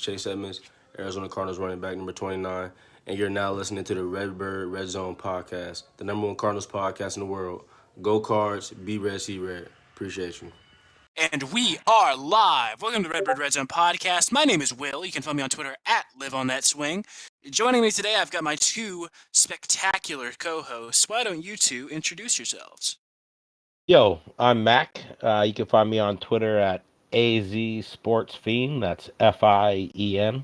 Chase Edmonds, Arizona Cardinals running back number 29, and you're now listening to the Redbird Redzone podcast, the number one Cardinals podcast in the world. Go Cards, be red, see red. Appreciate you. And we are live. Welcome to the Redbird Redzone podcast. My name is Will. You can follow me on Twitter at LiveOnThatSwing. Joining me today, I've got my two spectacular co-hosts. Why don't you two introduce yourselves? Yo, I'm Mac. You can find me on Twitter at AZSportsFiend. That's FIEN.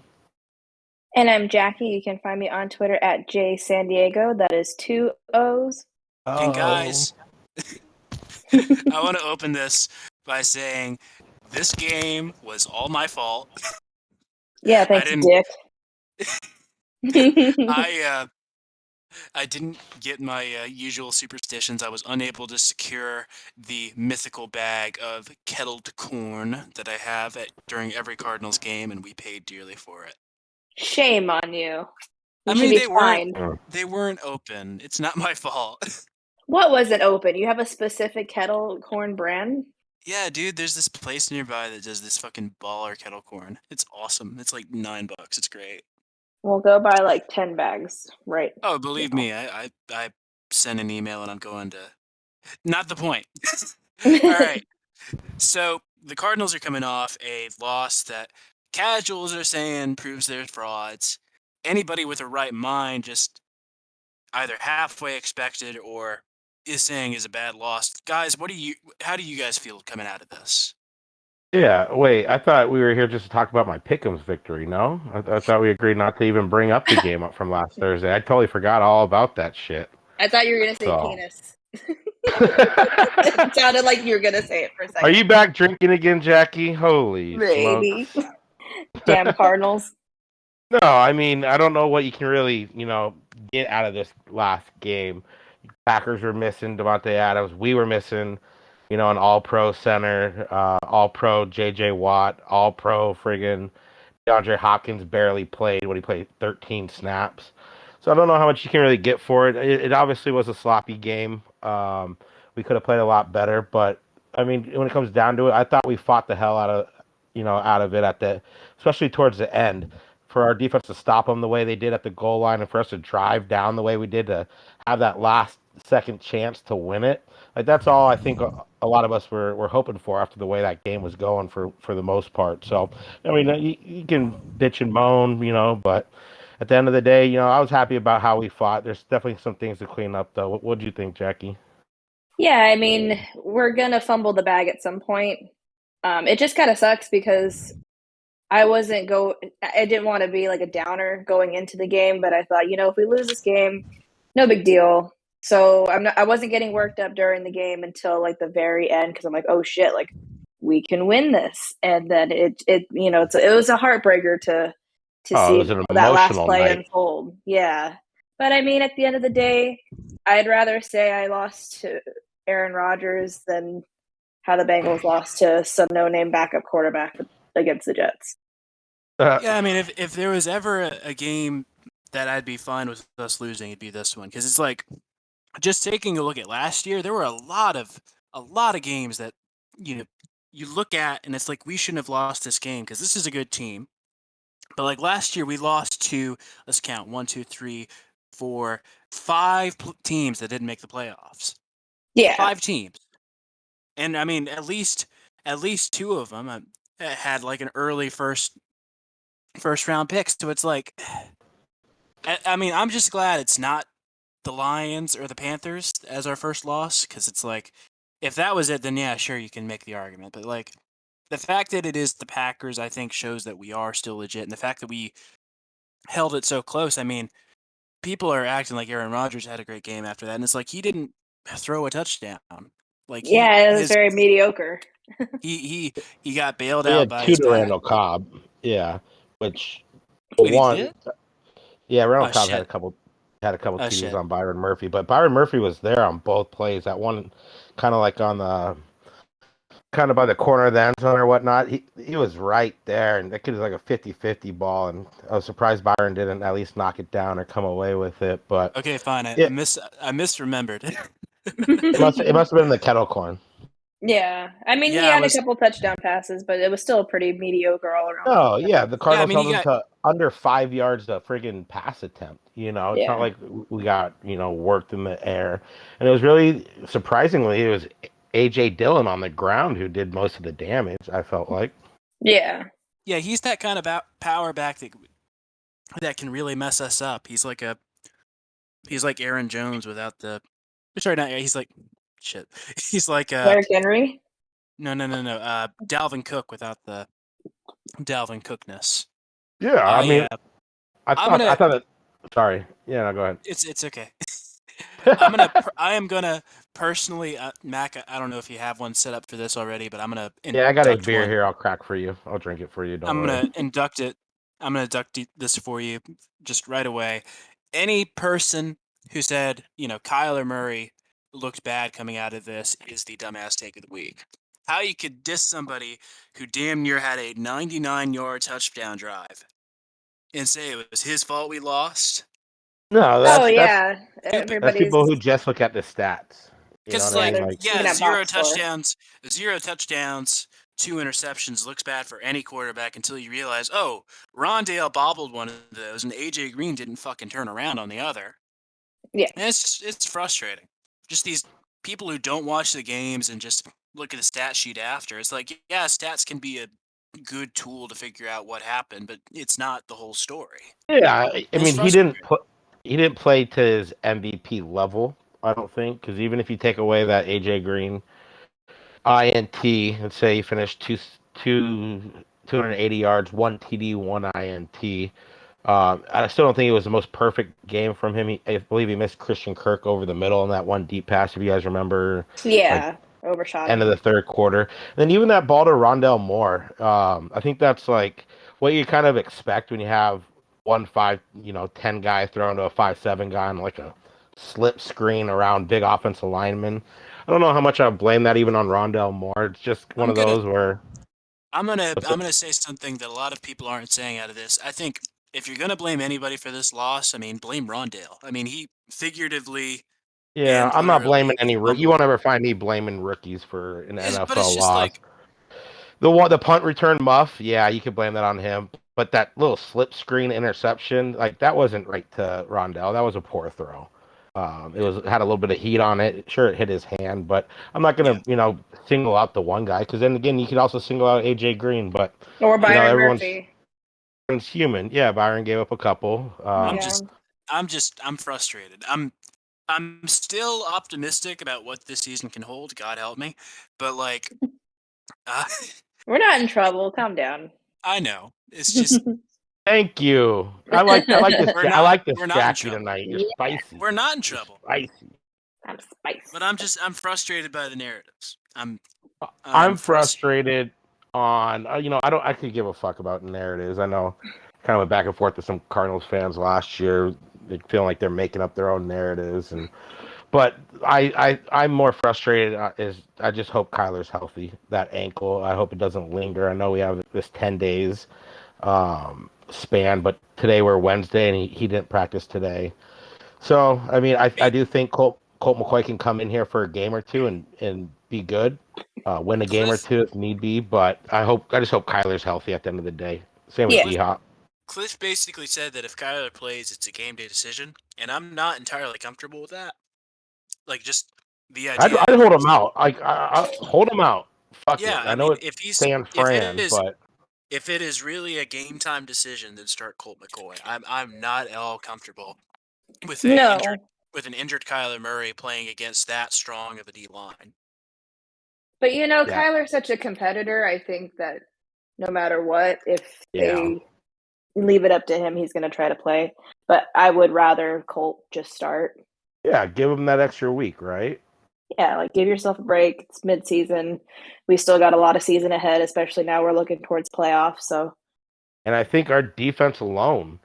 And I'm Jackie. You can find me on Twitter at JSanDiego. That is 2 O's. And guys, I want to open this by saying this game was all my fault. Yeah, thanks, Dick. I didn't get my usual superstitions. I was unable to secure the mythical bag of kettled corn that I have during every Cardinals game, and we paid dearly for it. Shame on you. I mean, they weren't open. It's not my fault. What wasn't open? You have a specific kettle corn brand? Yeah, dude, there's this place nearby that does this fucking baller kettle corn. It's awesome. It's like $9. It's great. We'll go buy like 10 bags, right? Oh, believe me, I sent an email and I'm going to... Not the point. All right. So the Cardinals are coming off a loss that casuals are saying proves they're frauds. Anybody with a right mind just either halfway expected or is saying is a bad loss. Guys, how do you guys feel coming out of this? Yeah, wait, I thought we were here just to talk about my Pick'em's victory, no? I thought we agreed not to even bring up the game up from last Thursday. I totally forgot all about that shit. I thought you were going to say penis. It sounded like you were going to say it for a second. Are you back drinking again, Jackie? Holy Maybe. Damn Cardinals. No, I mean, I don't know what you can really, get out of this last game. Packers were missing Devontae Adams. We were missing, an all-pro center, all-pro J.J. Watt, all-pro friggin' DeAndre Hopkins barely played when he played 13 snaps. So I don't know how much you can really get for it. It obviously was a sloppy game. We could have played a lot better, but, I mean, when it comes down to it, I thought we fought the hell out of it especially towards the end. For our defense to stop them the way they did at the goal line and for us to drive down the way we did to have that last second chance to win it. Like, that's all I think a lot of us were hoping for after the way that game was going for the most part. So, I mean, you can bitch and moan, but at the end of the day, I was happy about how we fought. There's definitely some things to clean up, though. What do you think, Jackie? Yeah, I mean, we're going to fumble the bag at some point. It just kind of sucks because I didn't want to be like a downer going into the game, but I thought, if we lose this game, no big deal. So I wasn't getting worked up during the game until like the very end because I'm like, oh shit, like we can win this. And then it was a heartbreaker to see that last play unfold. Yeah. But I mean, at the end of the day, I'd rather say I lost to Aaron Rodgers than how the Bengals lost to some no-name backup quarterback against the Jets. Yeah, I mean, if there was ever a game that I'd be fine with us losing, it'd be this one. Because it's like, just taking a look at last year, there were a lot of games that, you look at and it's like, we shouldn't have lost this game because this is a good team. But like last year, we lost to, let's count, 1, 2, 3, 4, 5 teams that didn't make the playoffs. Yeah. 5 teams. And I mean, at least 2 of them had like an early first round pick. So it's like, I mean, I'm just glad it's not the Lions or the Panthers as our first loss, because it's like, if that was it, then yeah, sure, you can make the argument. But like, the fact that it is the Packers, I think, shows that we are still legit. And the fact that we held it so close, I mean, people are acting like Aaron Rodgers had a great game after that. And it's like, he didn't throw a touchdown. Like, it was very mediocre. he got bailed out by his Randall Cobb. Yeah. Which, Randall Cobb had a couple TDs on Byron Murphy, but Byron Murphy was there on both plays. That one, kind of like on the, kind of by the corner of the end zone or whatnot. He was right there, and that kid was like a 50-50 ball, and I was surprised Byron didn't at least knock it down or come away with it. But okay, fine. I misremembered. It must have been the kettle corn. Yeah. I mean, he Yeah, it had a was. couple touchdown passes, but it was still pretty mediocre all around. No, yeah, the Yeah, I Cardinals mean, held he them got. to under 5 yards a friggin' pass attempt. It's not Yeah. like we got worked in the air, and it was really surprisingly it was AJ Dillon on the ground who did most of the damage. I felt like. Yeah. Yeah, he's that kind of power back that can really mess us up. He's like Aaron Jones without the. Sorry, not he's like shit. He's like Derrick Henry. no. Dalvin Cook without the Dalvin Cookness. Yeah, I mean, Yeah, I I'm thought I gonna. thought it. Sorry, yeah, no, go It's okay. ahead. I am gonna personally, Mac. I don't know if you have one set up for this already, but I'm gonna Yeah, I got a induct beer one. here. I'll crack for you. I'll drink it for you. Don't I'm worry. gonna induct it. I'm gonna induct this for you just right away. Any person who said, Kyler Murray looked bad coming out of this is the dumbass take of the week. How you could diss somebody who damn near had a 99-yard touchdown drive and say it was his fault we lost? No, Oh that's yeah. Stupid. that's Everybody's people who just look at the stats. You know Because what it's I yeah, mean? like, they're Like, just yeah, looking at box score. zero touchdowns, 2 interceptions looks bad for any quarterback until you realize, oh, Rondale bobbled one of those and AJ Green didn't fucking turn around on the other. Yeah. And it's frustrating. Just these people who don't watch the games and just look at the stat sheet after. It's like, yeah, stats can be a good tool to figure out what happened, but it's not the whole story. yeah, I And it's mean, frustrating. he didn't play to his MVP level. I don't think because even if you take away that AJ Green INT, let's say he finished 280 yards, one TD, one INT. I still don't think it was the most perfect game from him. I believe he missed Christian Kirk over the middle on that one deep pass. If you guys remember, like Yeah. Overshot end him. of the third quarter. Then even that ball to Rondell Moore, I think that's like what you kind of expect when you have 1-5, 10 guy throwing to a 5-7 guy on like a slip screen around big offensive linemen. I don't know how much I blame that even on Rondell Moore. It's just one I'm of gonna those where I'm gonna say something that a lot of people aren't saying out of this. I think if you're gonna blame anybody for this loss, I mean, blame Rondale. I mean, he figuratively yeah, and I'm not blaming literally any you fumbled. won't ever find me blaming rookies for an But it's NFL just loss. like, The punt return muff, yeah, you could blame that on him. But that little slip screen interception, like that wasn't right to Rondell. That was a poor throw. It was had a little bit of heat on it. Sure, it hit his hand, but I'm not yeah, gonna, single out the one guy because then again, you could also single out AJ Green. But Or Byron everyone's Murphy. human. Yeah, Byron gave up a couple. I'm Yeah. just I'm frustrated. I'm still optimistic about what this season can hold. God help me, but like, uh, We're not in trouble. Calm down. I know it's just Thank you. I like this. I like this we're not in Jackie trouble. tonight. You're Yeah. spicy. We're not in You're trouble. spicy. I'm spicy. But I'm frustrated by the narratives. I'm I'm frustrated. frustrated on I don't actually give a fuck about narratives. I know kind of went back and forth with some Cardinals fans last year. They feel like they're making up their own narratives but I'm more frustrated is I just hope Kyler's healthy. That ankle, I hope it doesn't linger. I know we have this 10 days span, but today we're Wednesday and he didn't practice today. So, I mean, I Hey, do think Colt McCoy can come in here for a game or two and be good, win a game or Cliff two if need be. But I just hope Kyler's healthy at the end of the day. Same with Yeah. D Cliff Hop. Cliff basically said that if Kyler plays, it's a game day decision, and I'm not entirely comfortable with that. Like, just the idea I'd of hold him out. Like hold him out. Fuck it. yeah. I I know mean, it's San Fran, but if it is really a game time decision, then start Colt McCoy. I'm not at all comfortable with No. with an injured Kyler Murray playing against that strong of a D line. But yeah, Kyler's such a competitor. I think that no matter what, if yeah. they leave it up to him, he's going to try to play. But I would rather Colt just start. Yeah, give him that extra week, right? Yeah, like give yourself a break. It's mid-season. We still got a lot of season ahead, especially now we're looking towards playoffs. So And I think our defense alone.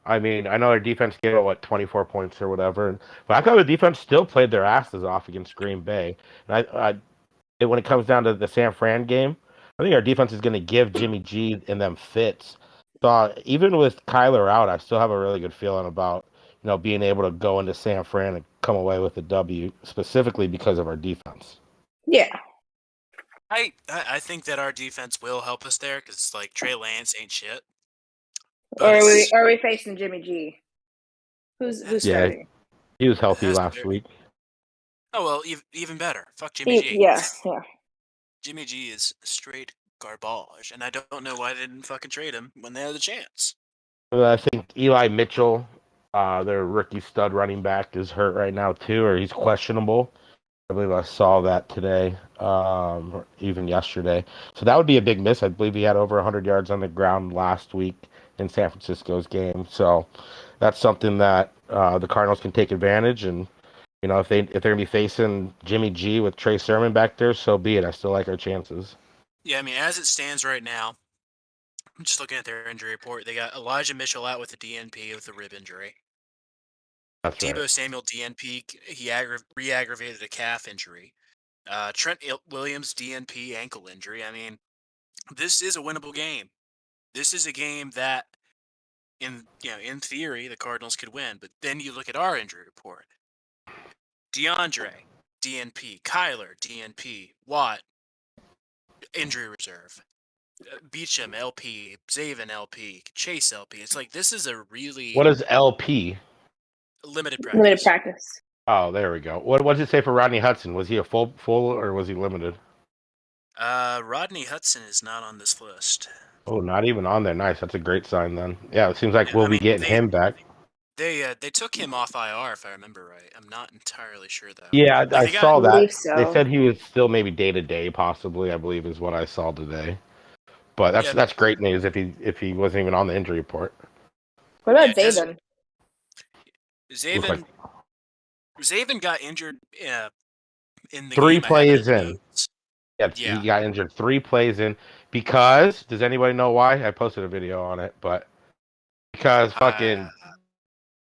I mean, I know our defense gave up 24 points or whatever, but I thought the defense still played their asses off against Green Bay. And when it comes down to the San Fran game, I think our defense is going to give Jimmy G and them fits. So even with Kyler out, I still have a really good feeling about being able to go into San Fran and come away with a W, specifically because of our defense. yeah, I think that our defense will help us there because like Trey Lance ain't shit. Or But are we facing Jimmy G? Who's Yeah, starting? he was healthy that's last week. Oh well, even better. Fuck Jimmy G. Yeah. Jimmy G is straight garbage, and I don't know why they didn't fucking trade him when they had the chance. I think Eli Mitchell, their rookie stud running back, is hurt right now too, or he's questionable. I believe I saw that today, or even yesterday. So that would be a big miss. I believe he had over 100 yards on the ground last week in San Francisco's game. So that's something that the Cardinals can take advantage. And if they're gonna be facing Jimmy G with Trey Sermon back there, so be it. I still like our chances. Yeah, I mean, as it stands right now, I'm just looking at their injury report. They got Elijah Mitchell out with a DNP with a rib injury. That's right. Debo Samuel DNP, he re-aggravated a calf injury. Trent Williams DNP ankle injury. I mean, this is a winnable game. This is a game that, in theory, the Cardinals could win. But then you look at our injury report: DeAndre DNP, Kyler DNP, Watt injury reserve, Beecham LP, Zaven LP, Chase LP. It's like this is a really What is LP? limited practice. Limited practice. Oh, there we go. What does it say for Rodney Hudson? Was he a full or was he limited? Rodney Hudson is not on this list. Oh, not even on there. Nice. That's a great sign then. Yeah, it seems like Yeah, we'll I be mean, getting him back. They took him off IR if I remember right. I'm not entirely sure though. Yeah, Like, I saw I that. believe so. They said he was still maybe day to day, possibly. I believe is what I saw today. But that's great news if he wasn't even on the injury report. What about Zaven? Zaven got injured in the 3 game. plays in. Notes. Yeah, he got injured 3 plays in because does anybody know why? I posted a video on it, but because fucking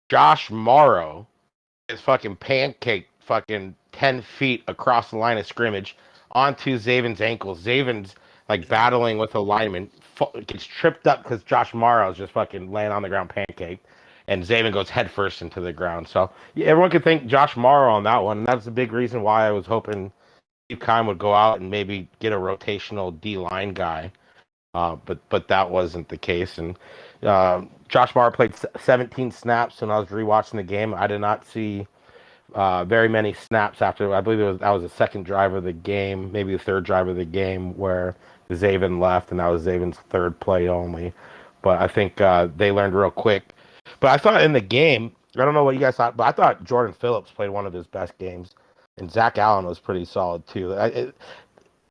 Josh Morrow is fucking pancake fucking 10 feet across the line of scrimmage onto Zaven's ankles. Zaven's like battling with a lineman, gets tripped up because Josh Morrow's just fucking laying on the ground pancake, and Zaven goes headfirst into the ground. So yeah, everyone could thank Josh Morrow on that one, and that's a big reason why I was hoping Steve Keim would go out and maybe get a rotational D-line guy. But that wasn't the case, and Josh Morrow played 17 snaps when I was rewatching the game. I did not see very many snaps after. I believe that was the second drive of the game, maybe the third drive of the game where Zaven left, and that was Zaven's third play only. But I think they learned real quick. But I thought in the game, I don't know what you guys thought, but I thought Jordan Phillips played one of his best games, and Zach Allen was pretty solid too.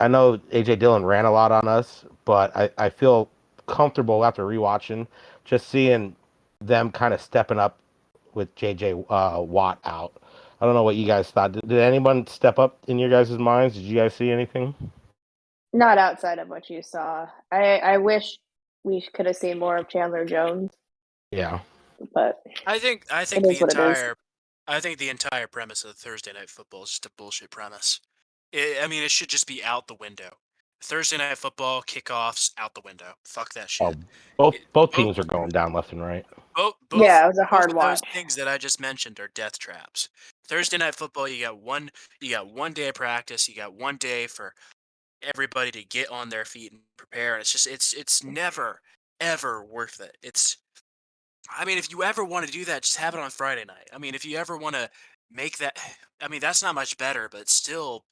I know AJ Dillon ran a lot on us, but I feel comfortable after rewatching, just seeing them kind of stepping up with JJ Watt out. I don't know what you guys thought. Did anyone step up in your guys' minds? Did you guys see anything? Not outside of what you saw. I wish we could have seen more of Chandler Jones. Yeah. But I think the entire premise of Thursday Night Football is just a bullshit premise. It should just be out the window. Thursday Night Football kickoffs out the window. Fuck that shit. Both teams are going down left and right. Yeah, it was a hard watch. Those things that I just mentioned are death traps. Thursday Night Football, you got one day of practice, you got one day for everybody to get on their feet and prepare, and it's never ever worth it. If you ever want to do that, just have it on Friday night. If you ever want to make that, that's not much better, but still,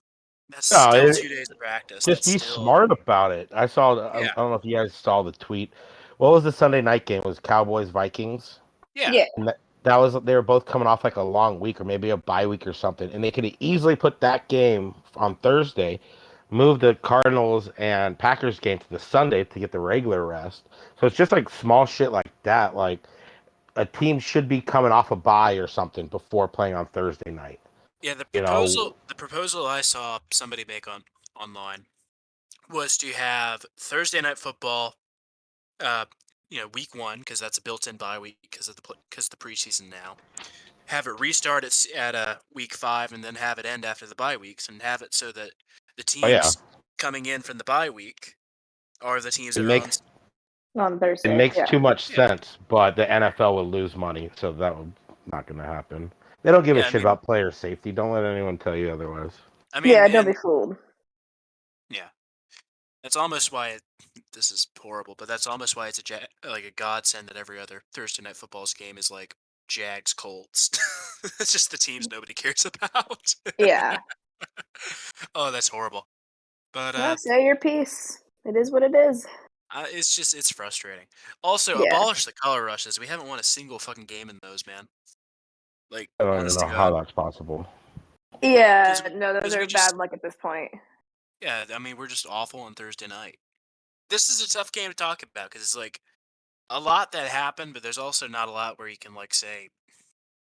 that's still 2 days of practice. Just be smart about it. I don't know if you guys saw the tweet. What was the Sunday night game? It was Cowboys Vikings? Yeah. And they were both coming off like a long week or maybe a bye week or something, and they could have easily put that game on Thursday, move the Cardinals and Packers game to the Sunday to get the regular rest. So it's just like small shit like that. Like a team should be coming off a bye or something before playing on Thursday night. Yeah, the proposal I saw somebody make online was to have Thursday Night Football, week 1, because that's a built-in bye week because of the preseason now. Have it restart at week 5 and then have it end after the bye weeks, and have it so that the teams coming in from the bye week are the teams that are on Thursday. It makes too much sense, but the NFL will lose money, so that was not going to happen. They don't give a shit about player safety. Don't let anyone tell you otherwise. Don't be fooled. Yeah, That's almost why this is horrible, but that's almost why it's like a godsend that every other Thursday night football's game is like Jags Colts. It's just the teams nobody cares about. Yeah. Oh, that's horrible. But Well, say your piece. It is what it is. it's frustrating. Also, Yeah. abolish the color rushes. We haven't won a single fucking game in those, man. Like, I don't even honest know to how God, that's possible. Yeah, no, those because we are just bad luck at this point. yeah. I mean, we're just awful on Thursday night. This is a tough game to talk about because it's like a lot that happened, but there's also not a lot where you can like say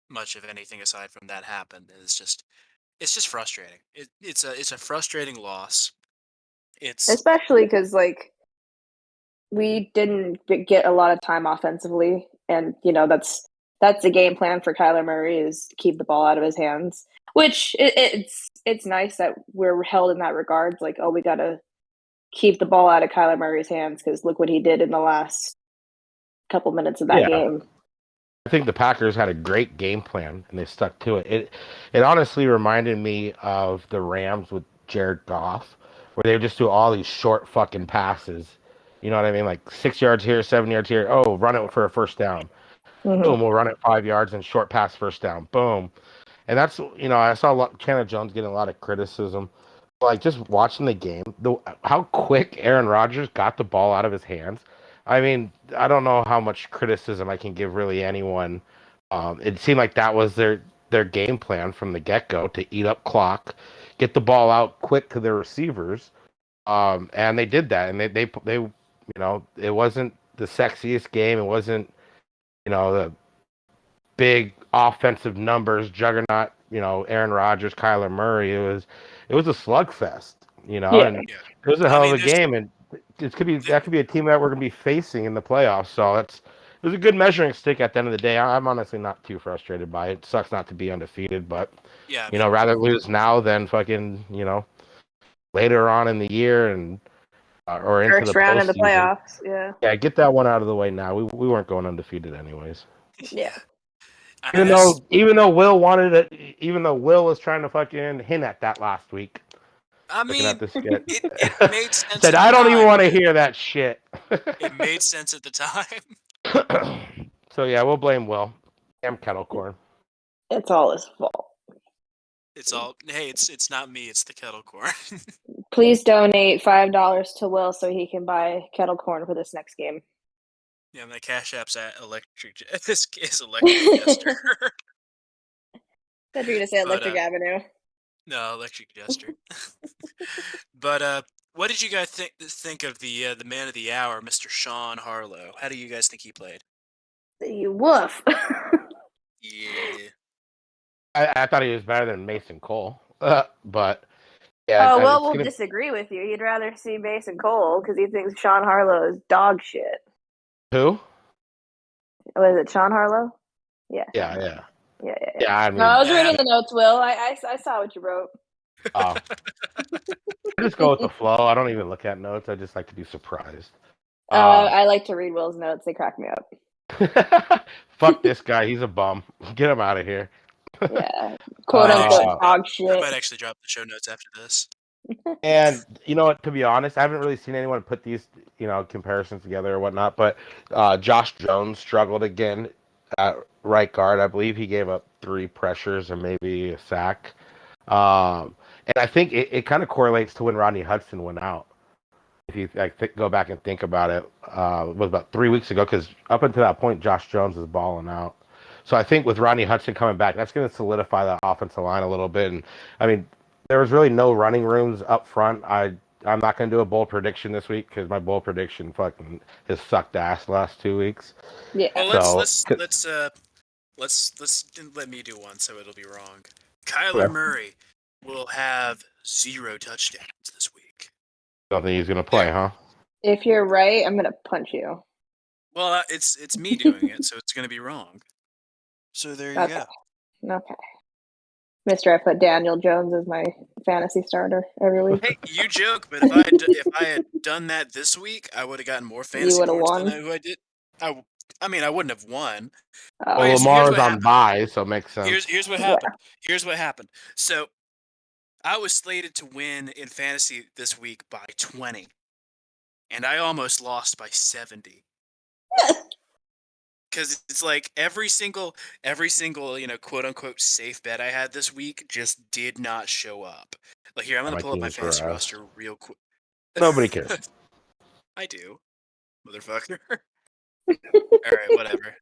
much of anything aside from that happened. It's just frustrating. It's a frustrating loss. It's Especially because, like, we didn't get a lot of time offensively, and that's the game plan for Kyler Murray is keep the ball out of his hands. Which it's nice that we're held in that regard. Like, oh, we gotta keep the ball out of Kyler Murray's hands because look what he did in the last couple minutes of that Yeah. game. I think the Packers had a great game plan and they stuck to it. It honestly reminded me of the Rams with Jared Goff, where they would just do all these short fucking passes. You know what I mean? Like 6 yards here, 7 yards here. Oh, run it for a first down. Mm-hmm. Boom, we'll run it 5 yards and short pass first down. Boom. And that's, I saw Chandler Jones getting a lot of criticism. Like just watching the game, how quick Aaron Rodgers got the ball out of his hands. I mean, I don't know how much criticism I can give really anyone. It seemed like that was their game plan from the get go to eat up clock, get the ball out quick to their receivers, and they did that. And it wasn't the sexiest game. It wasn't the big offensive numbers juggernaut, Aaron Rodgers, Kyler Murray. It was a slugfest, Yeah. and yeah. it was a I hell of mean, a game, and that could be a team that we're gonna be facing in the playoffs. So it was a good measuring stick at the end of the day. I'm honestly not too frustrated by it. It sucks not to be undefeated, but yeah. I mean, rather lose now than fucking later on in the year and or into the First round of the postseason. playoffs. Yeah. Yeah, get that one out of the way now. We weren't going undefeated anyways. Yeah. Even that's though even though Will wanted it, even though Will was trying to fucking hint at that last week, I looking at mean, this skit, it made sense said at the I don't even time. want to hear that shit. It made sense at the time. So yeah, we'll blame Will. Damn kettle corn. It's all his fault. It's all hey, it's not me. It's the kettle corn. Please donate $5 to Will so he can buy kettle corn for this next game. Yeah, my cash app's at electric. This is electric jester. Thought you were gonna say But Electric Avenue. no, electric jester. But what did you guys think of the man of the hour, Mr. Sean Harlow? How do you guys think he played? You woof. Yeah. I thought he was better than Mason Cole, but yeah, Oh, Will it's will gonna. disagree with you. He'd rather see Mason Cole because he thinks Sean Harlow is dog shit. Who? Was it Sean Harlow? Yeah. Yeah. Yeah. I No, I mean, was reading the notes, Will. I saw what you wrote. I just go with the flow. I don't even look at notes. I just like to be surprised. I like to read Will's notes. They crack me up. Fuck this guy. He's a bum. Get him out of here. Yeah. Quote unquote dog I shit. might actually drop the show notes after this. And you know what? To be honest, I haven't really seen anyone put these, comparisons together or whatnot. But Josh Jones struggled again at right guard. I believe he gave up 3 pressures and maybe a sack. And I think it kind of correlates to when Rodney Hudson went out. If you go back and think about it, it was about 3 weeks ago. Because up until that point, Josh Jones was balling out. So I think with Rodney Hudson coming back, that's going to solidify that offensive line a little bit. And I mean, there was really no running rooms up front. I'm not going to do a bold prediction this week because my bold prediction fucking has sucked ass the last 2 weeks. Yeah. Well, So let's let me do one so it'll be wrong. Kyler Murray will have 0 touchdowns this week. don't think he's going to play, huh? If you're right, I'm gonna punch you. Well, it's me doing it, so it's going to be wrong. So there you Okay. go. Okay. Mister, I put Daniel Jones as my fantasy starter every week. Hey, you joke, but if I had done that this week, I would have gotten more fantasy would've points won? than who I did. I mean, I wouldn't have won. Oh. Well, Okay, so Lamar's on bye, so it makes sense. Here's what happened. Here's what happened. So I was slated to win in fantasy this week by 20. and I almost lost by 70. Because it's like every single quote unquote safe bet I had this week just did not show up. Like here, I'm gonna My pull up my team's for fantasy us. roster real quick. Nobody cares. I do, motherfucker. All right, whatever.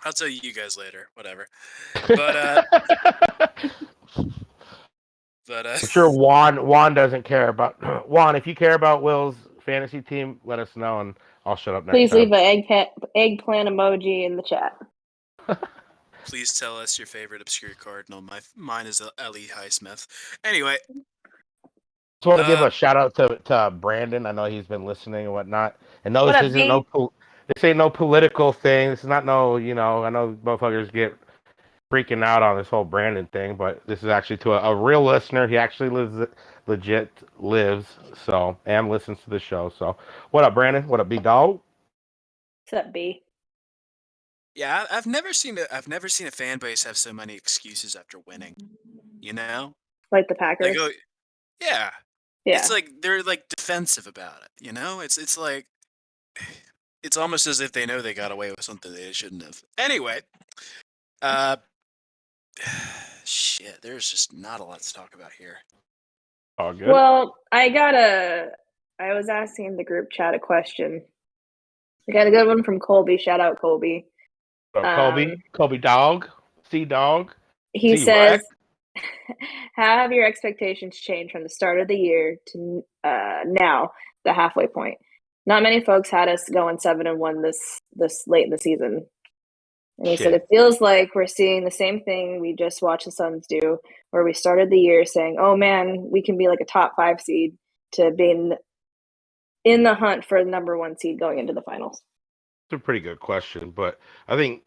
I'll tell you guys later. Whatever. But I'm sure Juan doesn't care about Juan. If you care about Will's fantasy team, let us know, and I'll shut up next Please time. leave an eggplant emoji in the chat. please tell us your favorite obscure Cardinal. Mine is Ellie Highsmith. Anyway, Just want to give a shout out to Brandon. I know he's been listening and whatnot. And no, What this up, isn't B? this ain't no political thing. This is not no, I know motherfuckers get freaking out on this whole Brandon thing, but this is actually to a real listener. He actually legit lives, so, and listens to the show. So, what up, Brandon? What up, B Dog? What's up, B? yeah, I've never seen a fan base have so many excuses after winning. You know, Like the Packers? like, oh, yeah. Yeah. It's like they're like defensive about it. You know, it's like it's almost as if they know they got away with something they shouldn't have. Anyway, shit, there's just not a lot to talk about here. All good. Well, I was asking the group chat a question. I got a good one from Colby. Shout out, Colby. Colby Dog, C Dog. He C says, Rex. how have your expectations changed from the start of the year to now, the halfway point? Not many folks had us going 7-1 this late in the season. And he said, it feels like we're seeing the same thing we just watched the Suns do, where we started the year saying, oh man, we can be like a top 5 seed, to being in the hunt for the number 1 seed going into the finals. It's a pretty good question, but I think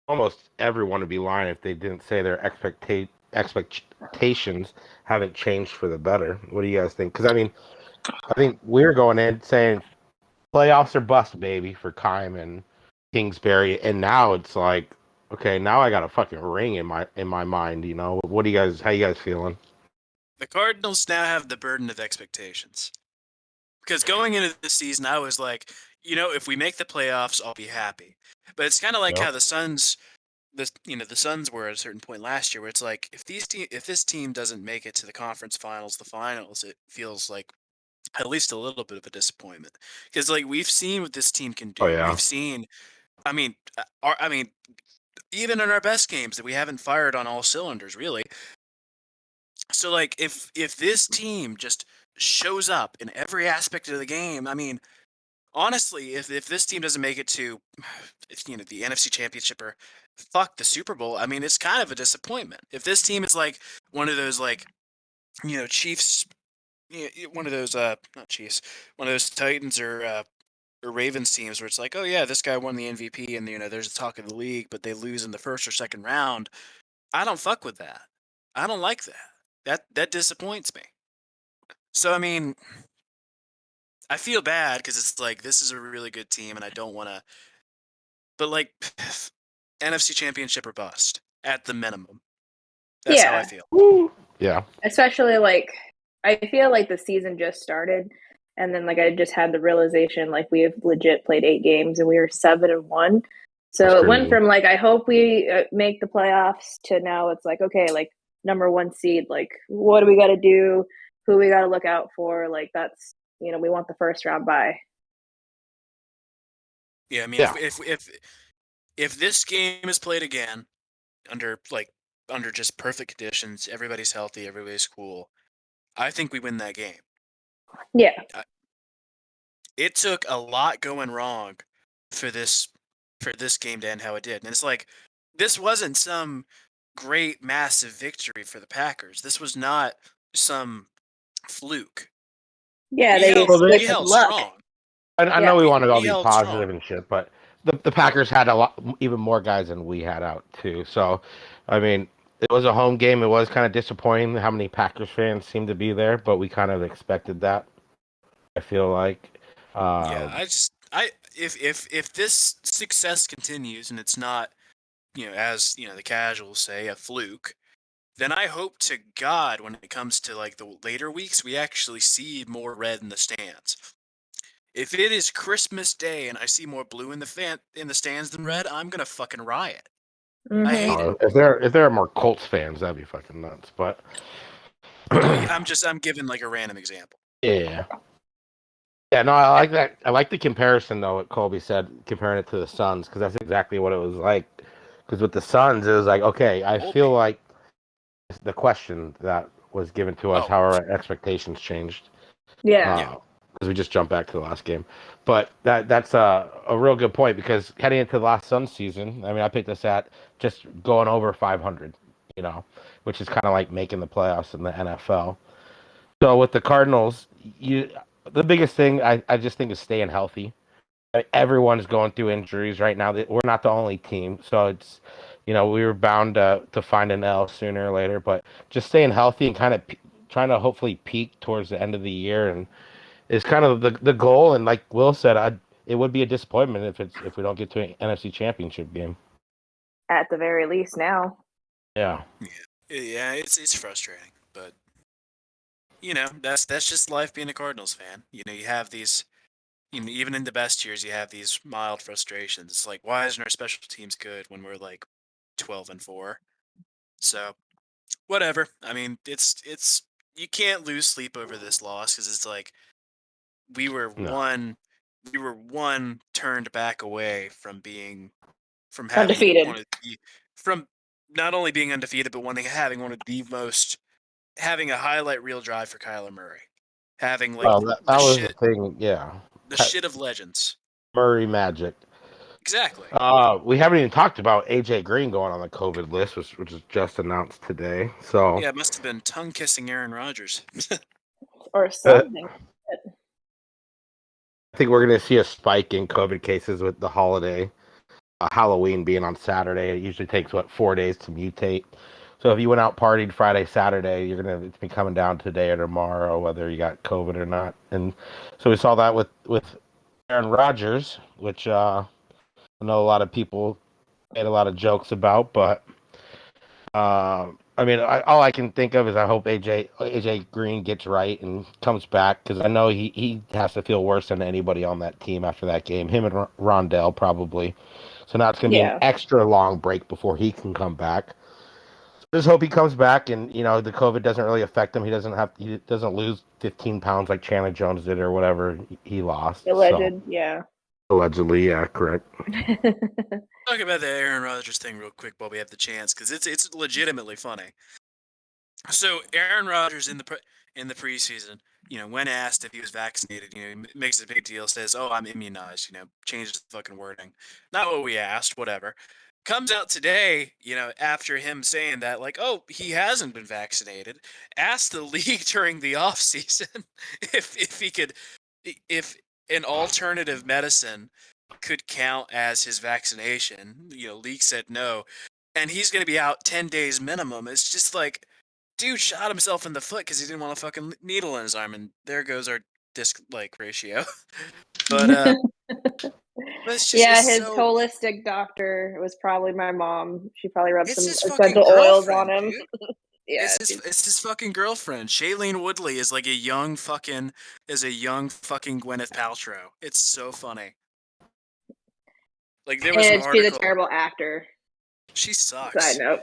almost everyone would be lying if they didn't say their expectations haven't changed for the better. What do you guys think? Because I think we're going in saying playoffs are bust, baby, for Kime and Kingsbury, and now it's like, okay, now I got a fucking ring in my mind. What do you guys? How you guys feeling? The Cardinals now have the burden of expectations. Because going into the season, I was like, if we make the playoffs, I'll be happy. But it's kind of like how the Suns, the Suns were at a certain point last year, where it's like if this team doesn't make it to the conference finals, it feels like at least a little bit of a disappointment. Because like we've seen what this team can do. Oh, yeah. We've seen, I mean, even in our best games that we haven't fired on all cylinders, really. So like if this team just shows up in every aspect of the game, I mean, honestly, if this team doesn't make it to the NFC Championship or fuck the Super Bowl, I mean, it's kind of a disappointment. If this team is like one of those like Chiefs, one of those not Chiefs, one of those Titans or Ravens teams where it's like, oh yeah, this guy won the MVP and there's a talk of the league, but they lose in the first or second round. I don't fuck with that. I don't like that. That disappoints me. So I mean, I feel bad because it's like this is a really good team and I don't want to, but like NFC Championship or bust at the minimum. That's how I feel. Woo. Yeah. Especially like I feel like the season just started, and then like I just had the realization like we have legit played 8 games and we were 7-1. So it went from like I hope we make the playoffs to now it's like okay, like number 1 seed, like what do we got to do? Who we got to look out for? Like that's we want the first round bye. Yeah, I mean if this game is played again under just perfect conditions, everybody's healthy, everybody's cool, I think we win that game. Yeah. It took a lot going wrong for this game to end how it did. And it's like this wasn't some great massive victory for the Packers. This was not some fluke. Yeah, we held luck. strong. I know we want to all be positive and shit, but the Packers had even more guys than we had out too. So, I mean, it was a home game. It was kind of disappointing how many Packers fans seemed to be there, but we kind of expected that. I feel like. If this success continues and it's not, as the casuals say, a fluke, then I hope to God when it comes to like the later weeks, we actually see more red in the stands. If it is Christmas Day and I see more blue in the stands than red, I'm gonna fucking riot. Mhm. I hate it. If there are more Colts fans, that'd be fucking nuts. But I'm giving like a random example. yeah. Yeah, no, I like that. I like the comparison though. What Colby said, comparing it to the Suns, because that's exactly what it was like. Because with the Suns, it was like, okay, I feel like the question that was given to us, how our expectations changed. Yeah. Because we just jumped back to the last game, but that's a real good point, because heading into the last Suns season, I mean, I picked us at just going over 500, which is kind of like making the playoffs in the NFL. So with the Cardinals, the biggest thing I just think is staying healthy. Everyone's going through injuries right now. We're not the only team, so it's we were bound to find an L sooner or later. But just staying healthy and kind of trying to hopefully peak towards the end of the year, and is kind of the goal. And like Will said, it would be a disappointment if we don't get to an NFC Championship game. At the very least, now. Yeah. Yeah, it's frustrating, but that's just life being a Cardinals fan. You have these, even in the best years, you have these mild frustrations. It's like, why isn't our special teams good when we're like 12-4? So, whatever. I mean, it's you can't lose sleep over this loss, because it's like we were one turned back away from having Undefeated. from not only being undefeated, but having one of the most, having a highlight reel drive for Kyler Murray, having like Well, that was the thing. Yeah. the shit of legends. Murray Magic. Exactly. We haven't even talked about AJ Green going on the COVID list, which was just announced today. So yeah, it must have been tongue kissing Aaron Rodgers. Or something. I think we're going to see a spike in COVID cases with the holiday. Halloween being on Saturday. It usually takes 4 days to mutate. So if you went out partied Friday, Saturday, you're gonna be coming down today or tomorrow, whether you got COVID or not. And so we saw that with Aaron Rodgers, which I know a lot of people made a lot of jokes about, but I mean, all I can think of is I hope AJ Green gets right and comes back, because I know he has to feel worse than anybody on that team after that game. Him and Rondell probably. So now it's going to be an extra long break before he can come back. Just hope he comes back, and the COVID doesn't really affect him. He doesn't lose 15 pounds like Chandler Jones did, or whatever he lost. Alleged, yeah. Allegedly, yeah, correct. Talk about the Aaron Rodgers thing real quick while we have the chance, because it's legitimately funny. So Aaron Rodgers in the preseason, when asked if he was vaccinated, he makes a big deal, says, "Oh, I'm immunized." Changes the fucking wording. Not what we asked. Whatever. Comes out today, after him saying that, like, oh, he hasn't been vaccinated. Asked the league during the off season if an alternative medicine could count as his vaccination. League said no, and he's going to be out 10 days minimum. It's just like, dude shot himself in the foot because he didn't want a fucking needle in his arm, and there goes our disc ratio. But it's just, his holistic doctor was probably my mom. She probably rubbed some his essential oils on him. Yeah, it's his fucking girlfriend. Shailene Woodley is like a young fucking Gwyneth Paltrow. It's so funny. Like, there was an article. She's a terrible actor. She sucks. Side note.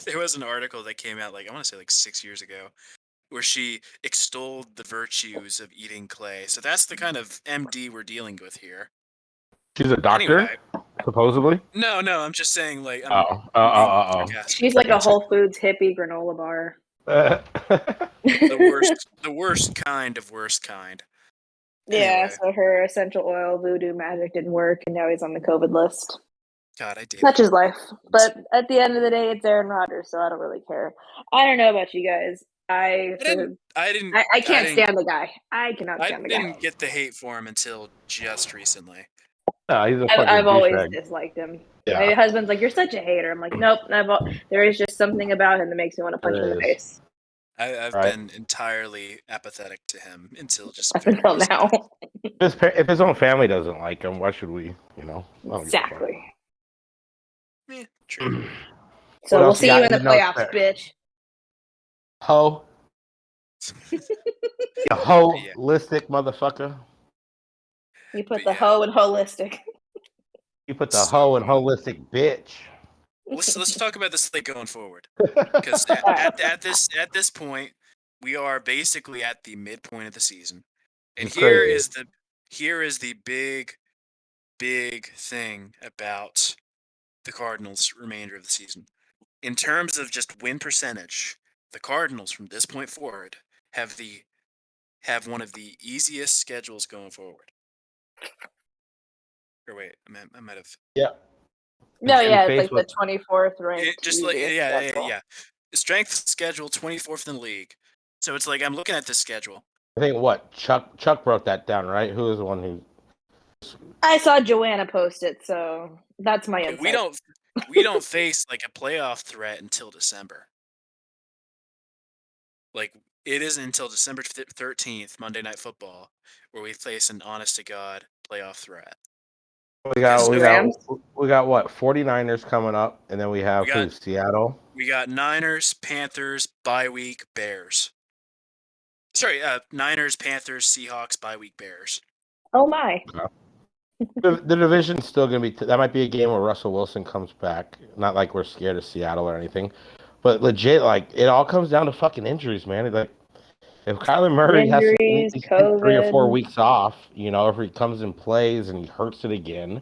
there was an article that came out, like, I want to say like 6 years ago, where she extolled the virtues of eating clay. So that's the kind of MD we're dealing with here. She's a doctor, anyway, supposedly? No, I'm just saying, like, she's like a Whole Foods hippie granola bar. The worst kind of worst kind. Yeah, so her essential oil voodoo magic didn't work, and now he's on the COVID list. God, I did. Such is life. But at the end of the day, it's Aaron Rodgers, so I don't really care. I don't know about you guys. I can't stand the guy. I cannot stand the guy. I didn't get the hate for him until just recently. I've always disliked him. Yeah. My husband's like, "You're such a hater." I'm like, "Nope." There is just something about him that makes me want to punch him in the face. I've been entirely apathetic to him until now. If his own family doesn't like him, why should we? Exactly. Yeah, true. So we'll see you in the playoffs, bitch. Ho. A holistic motherfucker. You put But the yeah. hoe in holistic. You put the hoe in holistic, bitch. Let's talk about this thing going forward, because at this point, we are basically at the midpoint of the season, and It's crazy. here is the big thing about the Cardinals' remainder of the season. In terms of just win percentage, the Cardinals from this point forward have one of the easiest schedules going forward. Or wait, I might have. Yeah. No, We yeah, it's face like the 24th ranked Just like easiest schedule. yeah. Strength schedule 24th in the league. So it's like I'm looking at this schedule. I think what Chuck wrote that down, right? Who was the one who? I saw Joanna post it, so that's my But insight. we don't face like a playoff threat until December. Like it isn't until December 13th, Monday Night Football, where we face an honest to God playoff threat. We got Rams? what 49ers coming up, and then we have who? Seattle. We got Niners, Panthers, bye week, Bears. Sorry, Niners, Panthers, Seahawks, bye week, Bears. Oh my! The division's still going to be. That might be a game where Russell Wilson comes back. Not like we're scared of Seattle or anything, but legit, like it all comes down to fucking injuries, man. Like if Kyler Murray has to Injuries, take 3 or 4 COVID. weeks off, if he comes and plays and he hurts it again.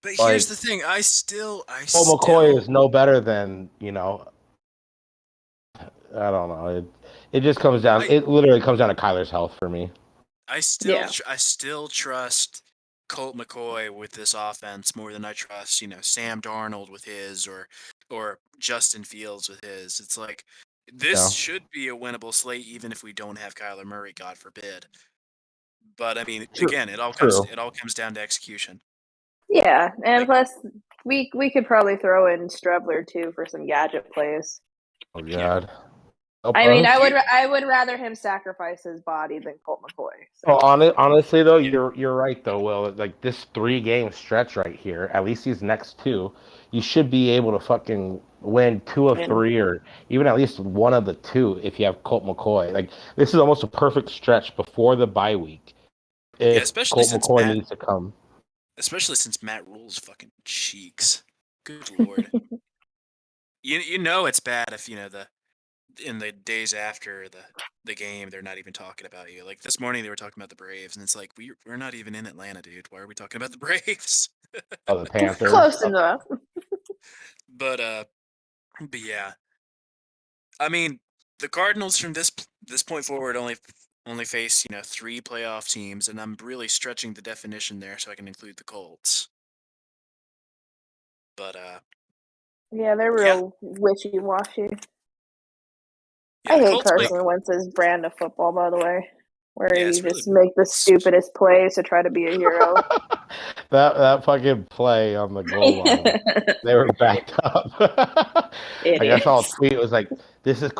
But here's the thing: I still. McCoy is no better than I don't know. It just comes down. It literally comes down to Kyler's health for me. I still trust Colt McCoy with this offense more than I trust, Sam Darnold with his or Justin Fields with his. It's like this should be a winnable slate, even if we don't have Kyler Murray, God forbid. But I mean, again, it all comes down to execution. Yeah, and plus we could probably throw in Strebler too for some gadget plays. Oh God. Yeah. I mean, I would rather him sacrifice his body than Colt McCoy. So. Well, honestly though, you're right though, Will. Like this 3-game stretch right here, at least these next 2, you should be able to fucking win 2 of 3 or even at least 1 of the 2 if you have Colt McCoy. Like this is almost a perfect stretch before the bye week. If especially Colt McCoy needs to come. Especially since Matt Rule's fucking cheeks. Good lord. you know it's bad if in the days after the game they're not even talking about you. Like this morning they were talking about the Braves, and it's like we're not even in Atlanta, dude. Why are we talking about the Braves? Oh, the Panthers. Close enough. But yeah. I mean, the Cardinals from this point forward only face 3 playoff teams, and I'm really stretching the definition there so I can include the Colts. But yeah, they're real wishy-washy. Yeah, I hate Carson Wentz's brand of football, by the way, where you just make the stupidest plays to try to be a hero. that fucking play on the goal line, they were backed up. I guess all tweet was like, "This is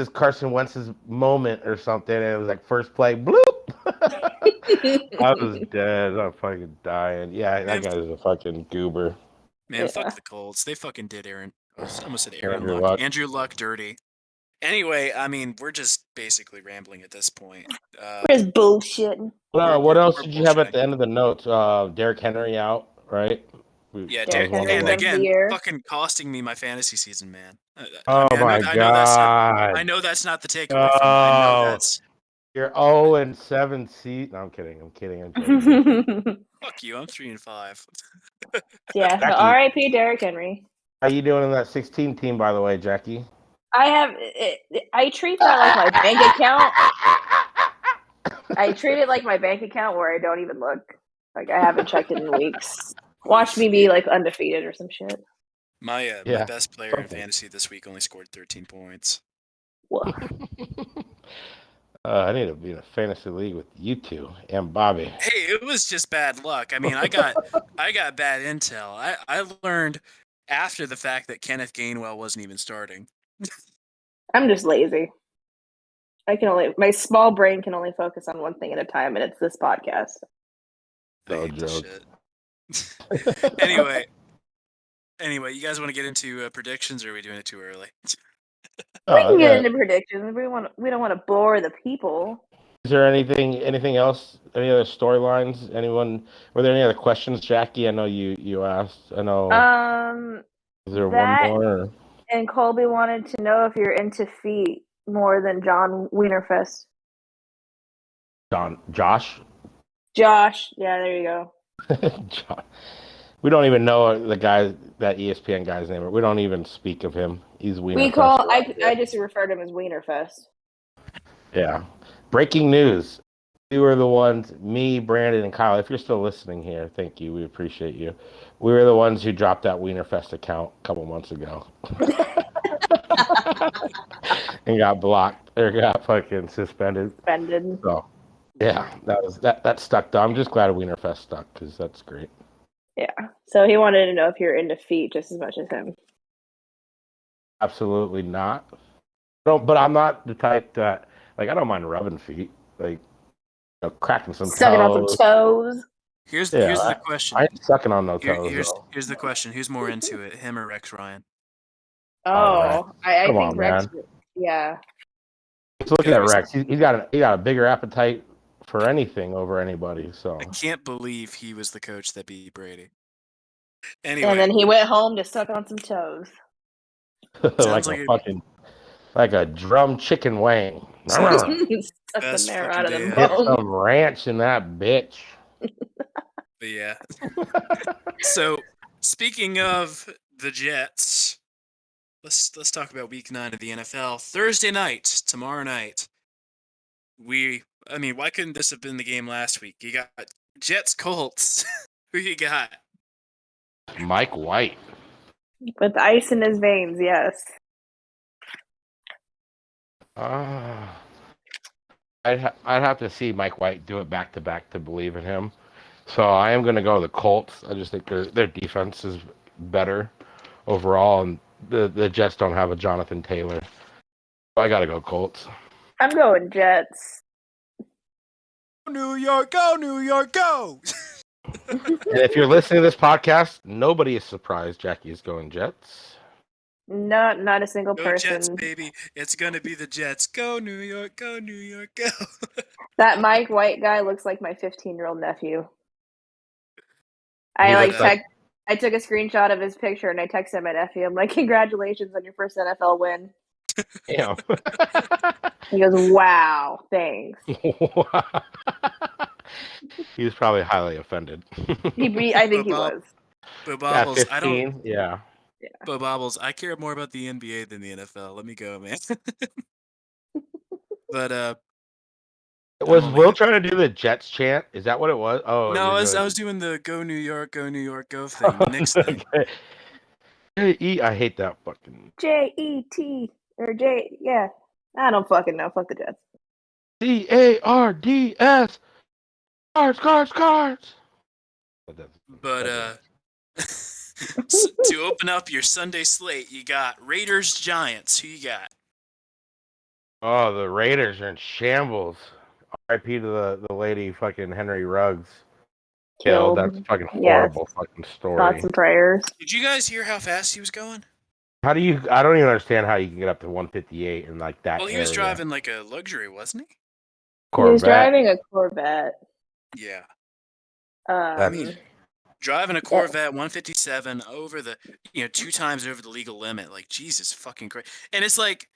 Carson Wentz's moment" or something, and it was like first play, bloop. I was dead. I'm fucking dying. Yeah, that guy's a fucking goober. Man, fuck the Colts. They fucking did I almost said Andrew Luck dirty. Anyway, I mean, we're just basically rambling at this point. We're just bullshitting. What else did you have at the end of the notes? Derrick Henry out, right? Yeah, and again, fucking costing me my fantasy season, man. My God! I know that's not the takeaway from it. I know that's. You're 0-7 seed. No, I'm kidding. Fuck you. I'm 3-5. Yeah. So R.I.P. Derrick Henry. How you doing in that 16 team, by the way, Jackie? I treat that like my bank account. I treat it like my bank account where I don't even look. Like I haven't checked it in weeks. Watch me be like undefeated or some shit. My best player in fantasy this week only scored 13 points. I need to be in a fantasy league with you two and Bobby. Hey, it was just bad luck. I mean, I got bad intel. I learned after the fact that Kenneth Gainwell wasn't even starting. I'm just lazy. My small brain can only focus on one thing at a time, and it's this podcast. No joke. Anyway, you guys want to get into predictions, or are we doing it too early? We can get into predictions. We don't want to bore the people. Is there anything else? Any other storylines? Were there any other questions, Jackie? I know you asked. I know. Is there one more? Or? And Colby wanted to know if you're into feet more than John Wienerfest. Josh. Josh, yeah, there you go. Josh. We don't even know the guy, that ESPN guy's name. We don't even speak of him. He's Wienerfest. I just refer to him as Wienerfest. Yeah. Breaking news. We were the ones, me, Brandon, and Kyle. If you're still listening here, thank you. We appreciate you. We were the ones who dropped that Wienerfest account a couple months ago. And got blocked or got fucking suspended. So, yeah, that stuck though. I'm just glad Wienerfest stuck because that's great. Yeah. So he wanted to know if you're into feet just as much as him. Absolutely not. But I'm not the type that I don't mind rubbing feet, cracking some sucking toes. on some toes. Here's the question. I ain't sucking on no toes. Here's the question: who's more into it, him or Rex Ryan? Oh, I think on, Rex. Man. Yeah. Just look at Rex. He's got a bigger appetite for anything over anybody. So I can't believe he was the coach that beat Brady. Anyway, and then he went home to suck on some toes. like a drum chicken wing. Suck the marrow out of the bone. Get some ranch in that bitch. But yeah. So speaking of the Jets, let's talk about Week 9 of the NFL. Thursday night, tomorrow night. Why couldn't this have been the game last week? You got Jets Colts. Who you got? Mike White. With ice in his veins, yes. I'd have to see Mike White do it back to back to believe in him. So I am going to go the Colts. I just think their defense is better overall, and the Jets don't have a Jonathan Taylor. So I got to go Colts. I'm going Jets. New York, go New York, go! And if you're listening to this podcast, nobody is surprised Jackie is going Jets. Not a single go person. Jets, baby. It's going to be the Jets. Go New York, go New York, go. That Mike White guy looks like my 15-year-old nephew. I took a screenshot of his picture and I texted my nephew. I'm like, congratulations on your first NFL win. Damn. He goes, wow, thanks. He was probably highly offended. I think he was. But Bobbles, 15, I don't. Yeah. But Bobbles, I care more about the NBA than the NFL. Let me go, man. But was Will trying to do the Jets chant? Is that what it was? Oh no, I was doing the "Go New York, go" thing. The Knicks thing. I hate that fucking JET or J. Yeah, I don't fucking know. Fuck the Jets. CARDS. Cards. But to open up your Sunday slate, you got Raiders Giants. Who you got? Oh, the Raiders are in shambles. R.I.P. to the lady fucking Henry Ruggs. Killed. That's a fucking horrible fucking story. Thoughts and prayers. Did you guys hear how fast he was going? I don't even understand how you can get up to 158 in that. Well, he was driving like a luxury, wasn't he? Corvette. He was driving a Corvette. Yeah. I mean, driving a Corvette 157 over the, 2 times over the legal limit. Like, Jesus fucking Christ. And it's like,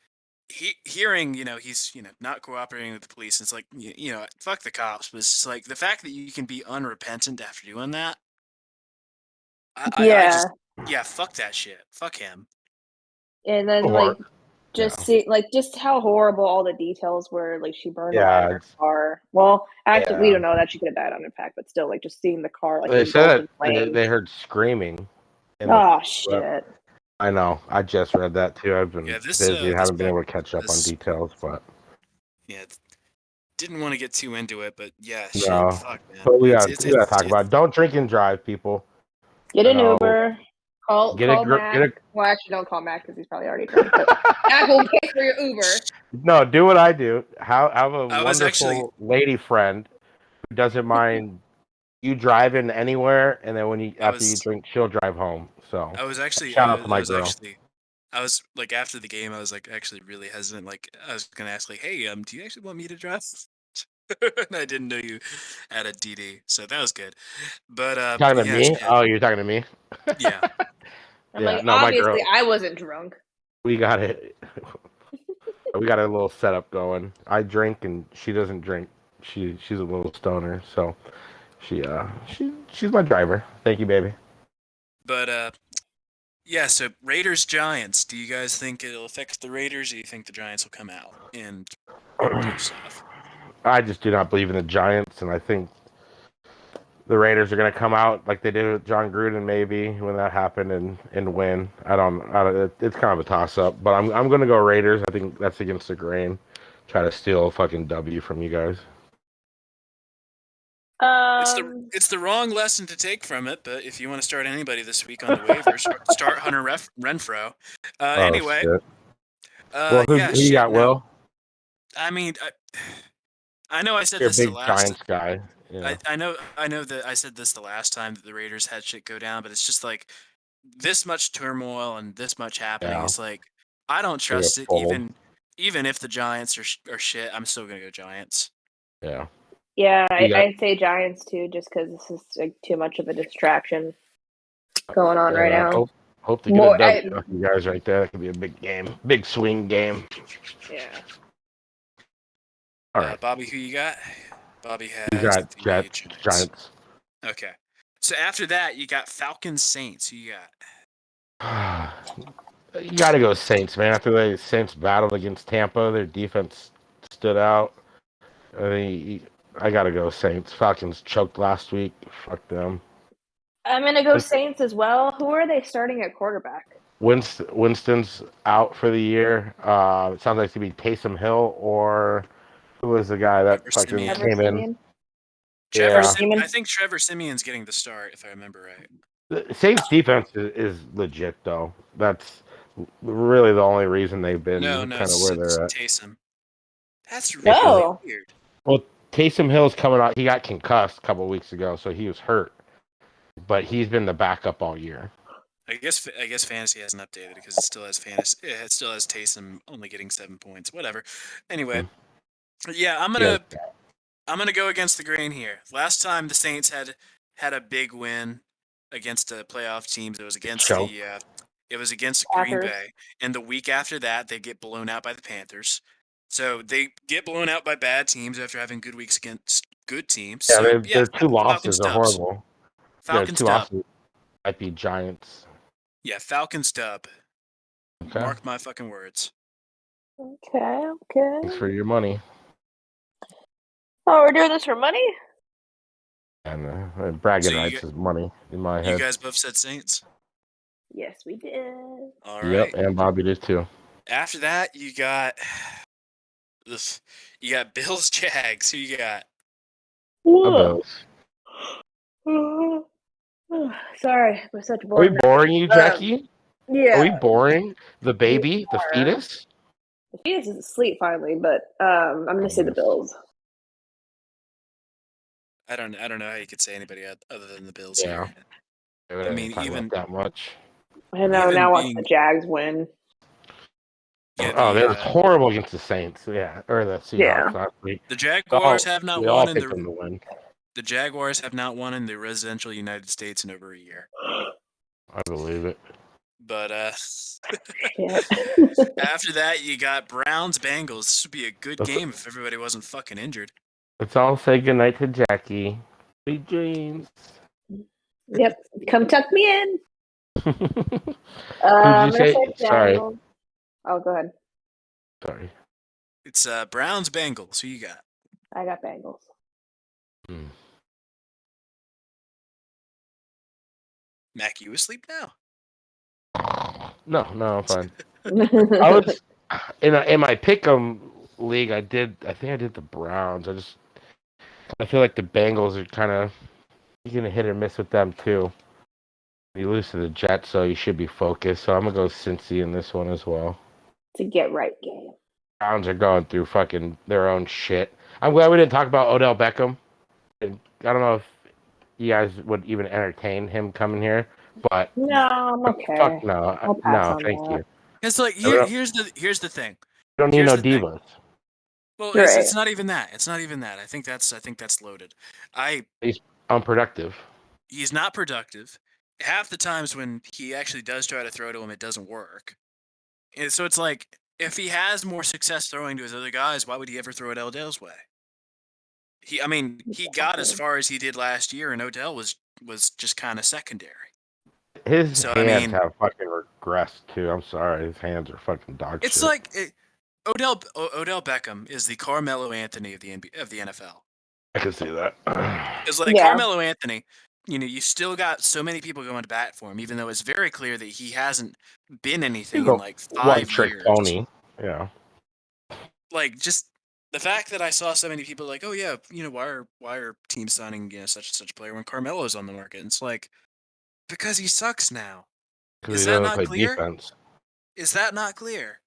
hearing, he's, not cooperating with the police. It's like, fuck the cops. But it's just like the fact that you can be unrepentant after doing that. Fuck that shit. Fuck him. And then just how horrible all the details were. Like she burned out in her car. Well, actually, we don't know that she could have died on impact, but still, like just seeing the car. Like they said they heard screaming. Oh shit! I know. I just read that too. I've been busy. Haven't been able to catch up on details, but didn't want to get too into it, but yeah, no. shit, fuck, man. But we gotta talk about it. Don't drink and drive, people. Get an Uber. Call Mac. Well, actually, don't call Mac because he's probably already drunk. But Mac will pay for your Uber. No, do what I do. Have a wonderful lady friend who doesn't mind you driving anywhere, and then after you drink, she'll drive home. So I was actually shout out to my girl. I was like, after the game, I was like actually really hesitant. Like, I was gonna ask, like, "Hey, do you actually want me to drive?" And I didn't know you had a DD, so that was good. But Talking to yeah, me? shit. Oh, you're talking to me? Yeah. I'm Yeah, like, no, my girl. obviously, I wasn't drunk. We got it. We got a little setup going. I drink and she doesn't drink. She's a little stoner, so she's my driver. Thank you, baby. But yeah. So Raiders Giants. Do you guys think it'll affect the Raiders? Or do you think the Giants will come out and do stuff? I just do not believe in the Giants, and I think the Raiders are going to come out like they did with John Gruden maybe when that happened and win. I don't. It's kind of a toss up, but I'm going to go Raiders. I think that's against the grain. Try to steal a fucking W from you guys. It's the wrong lesson to take from it, but if you want to start anybody this week on the waivers, start Hunter Renfro. Anyway, Shit. Well, yeah, who you shit. got, No, Will? I mean, I know I said You're a this the big last. Giants guy. Yeah. I know that I said this the last time that the Raiders had shit go down, but it's just like this much turmoil and this much happening. Yeah. It's like I don't They're gonna trust it, fold. even if the Giants are shit. I'm still gonna go Giants. Yeah. Yeah, You got- I'd say Giants too, just because this is like too much of a distraction going on right now. Hope to get More, a W off you guys right there. That could be a big game, big swing game. yeah. All right. Bobby, who you got? Bobby has You got the Jets, Giants. Okay. So after that, you got Falcons Saints. Who you got? You got to go Saints, man. After the Saints battled against Tampa, their defense stood out. I got to go Saints. Falcons choked last week. Fuck them. I'm gonna go Saints as well. Who are they starting at quarterback? Winston's out for the year. It sounds like it's going to be Taysom Hill or who was the guy that Trevor fucking Siemian. came in? I think Trevor Simeon's getting the start, if I remember right. The Saints defense is legit, though. That's really the only reason they've been kind of where they're at. Taysom. That's really weird. Well, Taysom Hill's coming out. He got concussed a couple of weeks ago, so he was hurt. But he's been the backup all year. I guess fantasy hasn't updated because it still has Taysom only getting 7 points. Whatever. Anyway, yeah, I'm gonna go against the grain here. Last time the Saints had a big win against a playoff team. It was against Green Bay, and the week after that they get blown out by the Panthers. So they get blown out by bad teams after having good weeks against good teams. Yeah, so, their two losses are horrible. Falcons two dub. losses might be Giants. Yeah, Falcons dub. Okay. Mark my fucking words. Okay. Thanks for your money. Oh, we're doing this for money? And bragging rights is money in my head. You guys both said Saints? Yes, we did. All right. Yep, and Bobby did too. After that, you got Bills Jags. Who you got? Sorry, we're such Are boring. we boring you, Jackie? Yeah. Are we boring the baby, the fetus? The fetus is asleep finally, but I'm gonna say the Bills. I don't know how you could say anybody other than the Bills. Yeah. Here. I mean, even that much. I know. Now watch the Jags win. Yeah, they were horrible against the Saints. Yeah, or the Seahawks last week. The Jaguars have not won in them to win. The Jaguars have not won in the residential United States in over a year. I believe it. But after that, you got Browns Bengals. This would be a good game if everybody wasn't fucking injured. Let's all say goodnight to Jackie. Sweet dreams. Yep. Come tuck me in. Who'd you say? Sorry. Oh, go ahead. Sorry. It's Browns Bengals. Who you got? I got Bengals. Mac, you asleep now? No, I'm fine. I was in my pick'em league. I think I did the Browns. I feel like the Bengals are kind of gonna hit or miss with them too. You lose to the Jets, so you should be focused. So I'm gonna go Cincy in this one as well. To get right game. Browns are going through fucking their own shit. I'm glad we didn't talk about Odell Beckham. I don't know if you guys would even entertain him coming here, but no, I'm okay. Fuck no, thank you. It's like We don't, here's the thing. we don't need Here's no the thing. divas. Well, Right. it's not even that. It's not even that. I think that's loaded. He's unproductive. He's not productive. Half the times when he actually does try to throw to him, it doesn't work. And so it's like, if he has more success throwing to his other guys, why would he ever throw it Odell's way? He got as far as he did last year, and Odell was just kind of secondary. His So hands have fucking regressed too. I'm sorry, his hands are fucking dog it's shit. like Odell Beckham is the Carmelo Anthony of the NFL. I can see that. It's like Yeah. Carmelo Anthony. You still got so many people going to bat for him, even though it's very clear that he hasn't been anything in like 5 trick years. pony. Yeah. Like, just the fact that I saw so many people like, oh yeah, why are teams signing such and such a player when Carmelo's on the market? And it's like, because he sucks now. Because Is he that doesn't not play clear? defense. Is that not clear?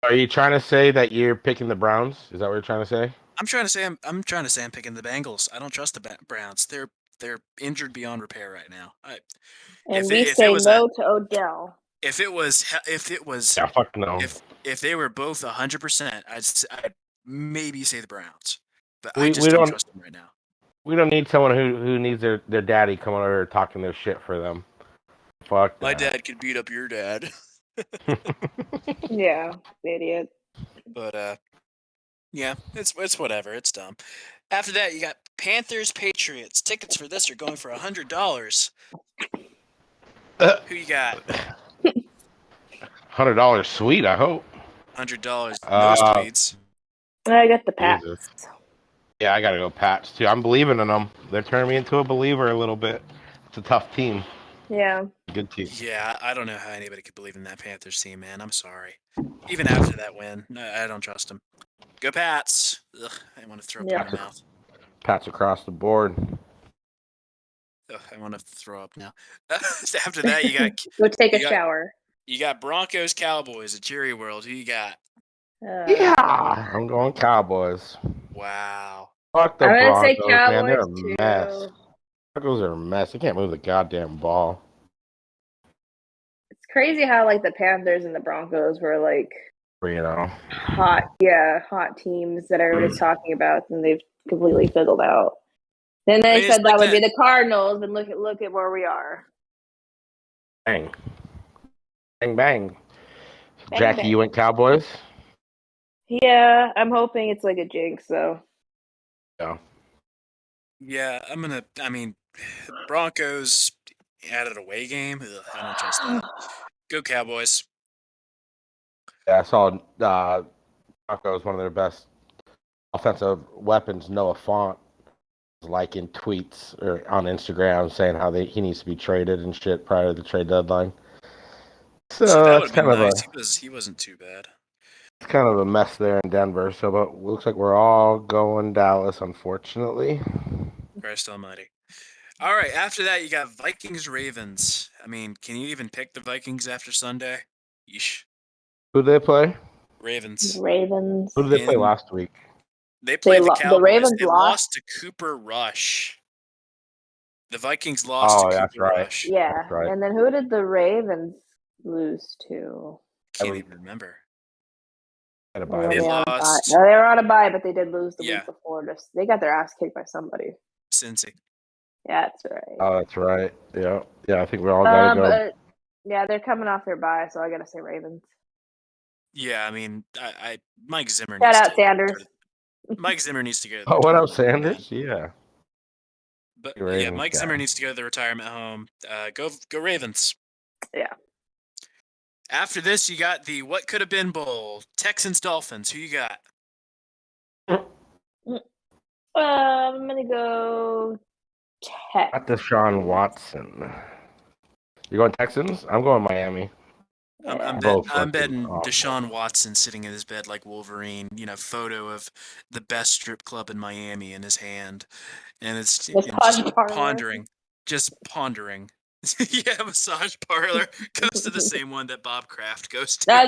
Are you trying to say that you're picking the Browns? Is that what you're trying to say? I'm trying to say I'm picking the Bengals. I don't trust the Browns. They're injured beyond repair right now. And If we it say was no to Odell. if it was Yeah, fuck no. if they were both 100%, I'd maybe say the Browns. But I We just don't don't trust them right now. we don't need someone who needs their daddy coming over talking their shit for them. Fuck that. My dad could beat up your dad. Yeah, idiot. But yeah, it's whatever. It's dumb. After that, you got Panthers Patriots. Tickets for this are going for $100. Who you got? $100 sweet, I hope. $100 nosebleeds. I got the Pats. Jesus. Yeah, I gotta go Pats too. I'm believing in them. They're turning me into a believer a little bit. It's a tough team. Yeah. Good team. Yeah, I don't know how anybody could believe in that Panthers team, man. I'm sorry. Even after that win, no, I don't trust them. Go Pats! Ugh, I want to throw up in my mouth. Pats across the board. Ugh, I want to throw up now. After that, you got Go take a shower. You got Broncos Cowboys at Jerry World. Who you got? Yeah, I'm going Cowboys. Wow. Fuck the I'm gonna Broncos, say man. They're a Cowboys too. mess. Broncos are a mess. They can't move the goddamn ball. It's crazy how like the Panthers and the Broncos were like hot teams that everybody's talking about, and they've completely fizzled out. Then they said that would be the Cardinals, and look at where we are. Bang. Bang, bang. Bang, Jackie, bang. you went Cowboys? Yeah, I'm hoping it's like a jinx, though. Yeah. Yeah, I mean, Broncos at an away game? Ugh, I don't trust that. Go Cowboys. Yeah, I saw Broncos, one of their best offensive weapons, Noah Fant, like in tweets or on Instagram saying how he needs to be traded and shit prior to the trade deadline. So that would that's be kind nice. of He wasn't too bad. It's kind of a mess there in Denver. So, but looks like we're all going Dallas, unfortunately. Christ Almighty. All right. After that, you got Vikings Ravens. I mean, can you even pick the Vikings after Sunday? Yeesh. Who did they play? Ravens. Who did they play last week? They played the Cowboys. The Ravens they lost to Cooper Rush. The Vikings lost to Cooper Rush. Yeah. That's right. And then who did the Ravens lose to? Can't even remember. Had a bye. They lost. No, they were on a bye, but they did lose the Yeah. week before. They got their ass kicked by somebody. Cincy. Yeah, that's right. Oh, that's right. Yeah, I think we all gotta go. But, yeah, they're coming off their bye, so I gotta say Ravens. Yeah, I mean, Mike Zimmer. Shout out Sanders. Mike Zimmer needs to go. Oh, what up, Sanders? Yeah. But Ravens yeah, Mike guy. Zimmer needs to go to the retirement home. Go Ravens. Yeah. After this, you got the What Could Have Been Bowl. Texans Dolphins. Who you got? I'm gonna go Tex. Not Deshaun Watson. You going Texans? I'm going Miami. I'm betting Deshaun Watson sitting in his bed like Wolverine. Photo of the best strip club in Miami in his hand, and it's just pondering. Yeah, massage parlor goes to the same one that Bob Kraft goes to. I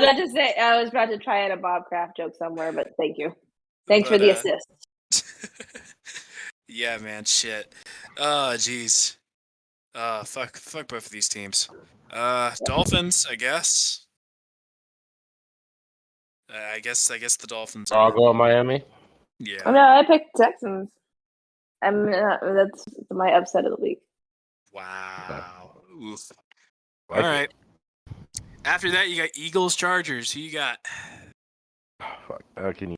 was about to try out a Bob Kraft joke somewhere, but thank you. Thanks for the assist. Yeah, man, shit. Oh, jeez. Fuck both of these teams. Dolphins, I guess. I guess the Dolphins. I'll go with Miami. Yeah. Oh, no, I picked Texans. That's my upset of the week. Wow. Oof. Like All it. right. After that, you got Eagles, Chargers. Who you got? Fuck. How can you?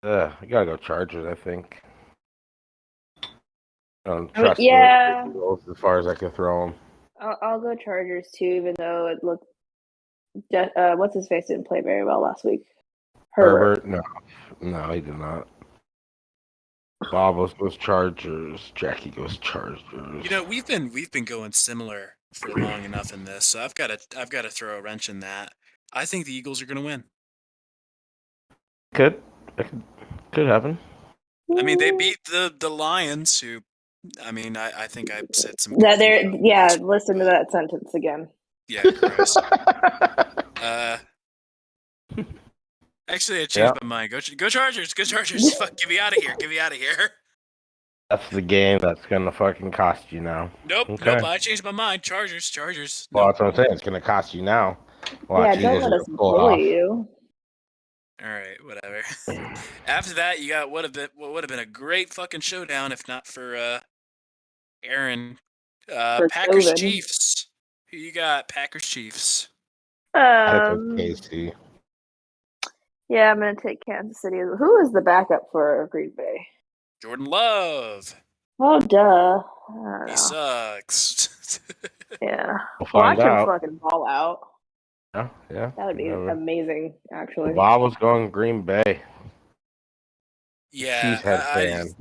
I gotta go Chargers. I think. I don't trust yeah. the Eagles as far as I can throw them. I'll go Chargers too, even though it looked. What's his face didn't play very well last week. Herbert. No, he did not. Bob goes Chargers. Jackie goes Chargers. You know, we've been going similar for long enough in this, so I've got to throw a wrench in that. I think the Eagles are going to win. Could happen. I mean, they beat the Lions, who, I mean, I think I said some. Yeah, listen to that sentence again. Yeah, gross. Actually, I changed my mind. Go Chargers! Go Chargers! Fuck, get me out of here! Get me out of here! That's the game that's gonna fucking cost you now. Nope, Okay. nope. I changed my mind. Chargers. Well, Nope. that's what I'm saying. It's gonna cost you now. Watch, Yeah, don't let us bully you. All right, whatever. After that, you got what would have been a great fucking showdown if not for Aaron. Packers COVID. Chiefs. Who you got? Packers Chiefs. KC. Yeah, I'm gonna take Kansas City. Who is the backup for Green Bay? Jordan Love. Oh, duh. He sucks. Yeah. We'll Watch find him out. fucking ball out. Yeah. That would be amazing, actually. Bob was going Green Bay. Yeah. Cheesehead fan.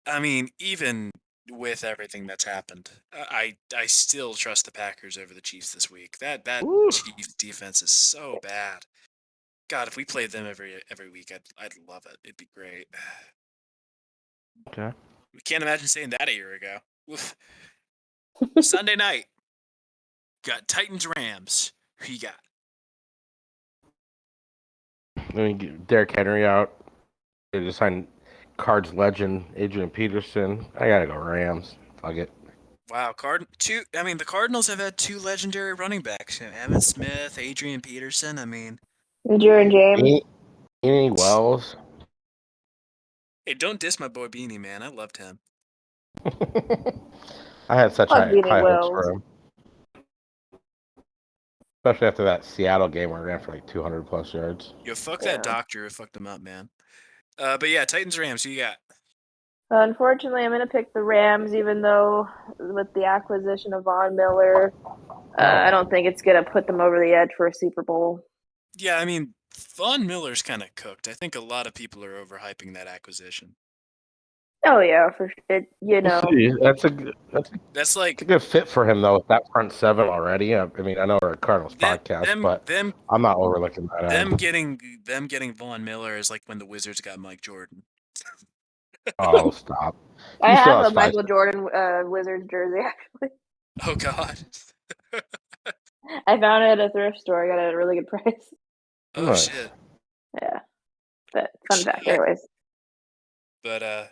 I mean, even with everything that's happened, I still trust the Packers over the Chiefs this week. That Woo. Chiefs defense is so bad. God, if we played them every week, I'd love it. It'd be great. Okay. We can't imagine saying that a year ago. Oof. Sunday night, got Titans Rams. Who you got? Let me get Derrick Henry out. They just signed Cards legend Adrian Peterson. I gotta go Rams. Fuck it. Wow, the Cardinals have had two legendary running backs: Emmitt Smith, Adrian Peterson. I mean, Jaron James. Any Wells. hey, don't diss my boy Beanie, man. I loved him. I had such Fuck high Beanie hopes Wells. for him. Especially after that Seattle game where he ran for like 200 plus yards. Yo, fuck that doctor who fucked him up, man. But yeah, Titans Rams. Who you got? Unfortunately, I'm going to pick the Rams, even though with the acquisition of Von Miller, I don't think it's going to put them over the edge for a Super Bowl. Yeah, I mean, Von Miller's kind of cooked. I think a lot of people are overhyping that acquisition. Oh yeah, for it. You know, that's a good fit for him though with that front seven already. I mean, I know we're a Cardinals podcast, but I'm not overlooking that. Them getting Von Miller is like when the Wizards got Mike Jordan. Oh, stop! I have a Michael Jordan Wizards jersey actually. Oh God! I found it at a thrift store. I got it at a really good price. Oh nice. Shit! Yeah, but fun fact, anyways. But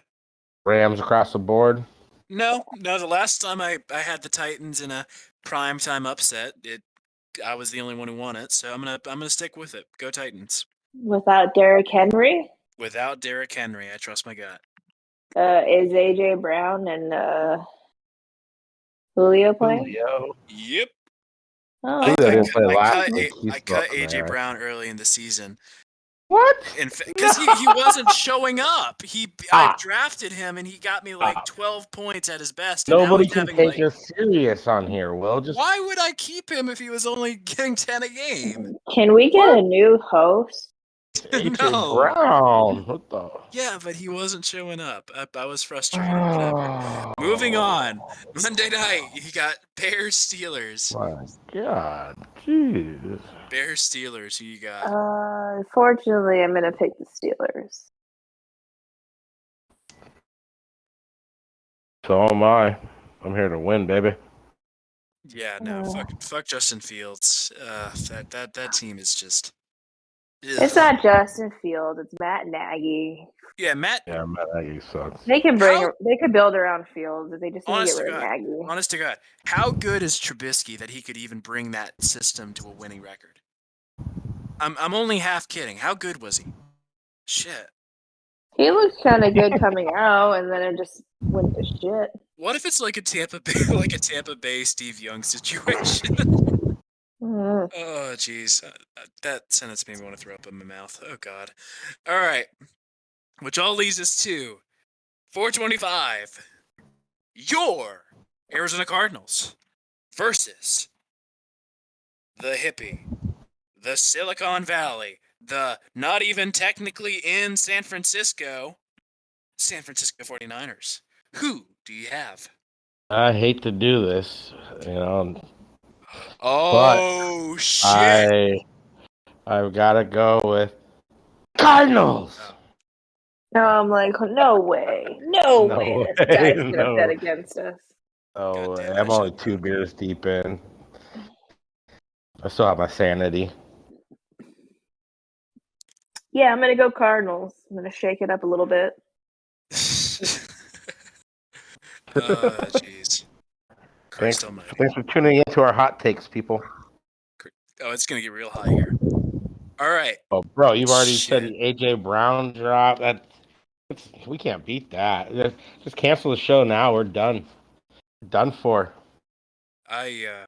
Rams across the board. No. The last time I had the Titans in a primetime upset, I was the only one who won it. So I'm gonna stick with it. Go Titans. Without Derrick Henry. Without Derrick Henry, I trust my gut. Is AJ Brown and Julio playing? Julio. Yep. Oh, I I cut AJ Brown early in the season. What? Because he wasn't showing up. I drafted him and he got me like 12 points at his best. And nobody can take us serious on here. Will just why would I keep him if he was only getting 10 a game? Can we get a new host? AJ Brown. What the? Yeah, but he wasn't showing up. I was frustrated. Whatever. Moving on. Monday night, you got Bears Steelers. My God, jeez. Bears Steelers. Who you got? Unfortunately, I'm gonna pick the Steelers. So am I. I'm here to win, baby. Yeah, no, fuck Justin Fields. That team is just. Ugh. It's not Justin Fields. It's Matt Nagy. Yeah, Matt Nagy sucks. They can they could build around Fields if they just need to get rid of Nagy. Honest to God, how good is Trubisky that he could even bring that system to a winning record? I'm only half kidding. How good was he? Shit. He looked kind of good coming out, and then it just went to shit. What if it's like a Tampa Bay Steve Young situation? Mm. Oh, jeez. That sentence made me want to throw up in my mouth. Oh, God. All right. Which all leads us to 425. Your Arizona Cardinals versus the hippie, the Silicon Valley, the not even technically in San Francisco 49ers. Who do you have? I hate to do this, but Oh, shit. I've got to go with Cardinals. Oh. No, I'm like, no way. No way. This way, guy's going to no. bet against us. Oh, God damn it, I'm I only should've 2 beers deep in. I still have my sanity. Yeah, I'm going to go Cardinals. I'm going to shake it up a little bit. Jeez. Christ Thanks, almighty. thanks for tuning into our hot takes, people. Oh, it's going to get real hot here. All right. Oh, bro, you've already Shit. said the AJ Brown drop. We can't beat that. Just cancel the show now. We're done. Done for. I'm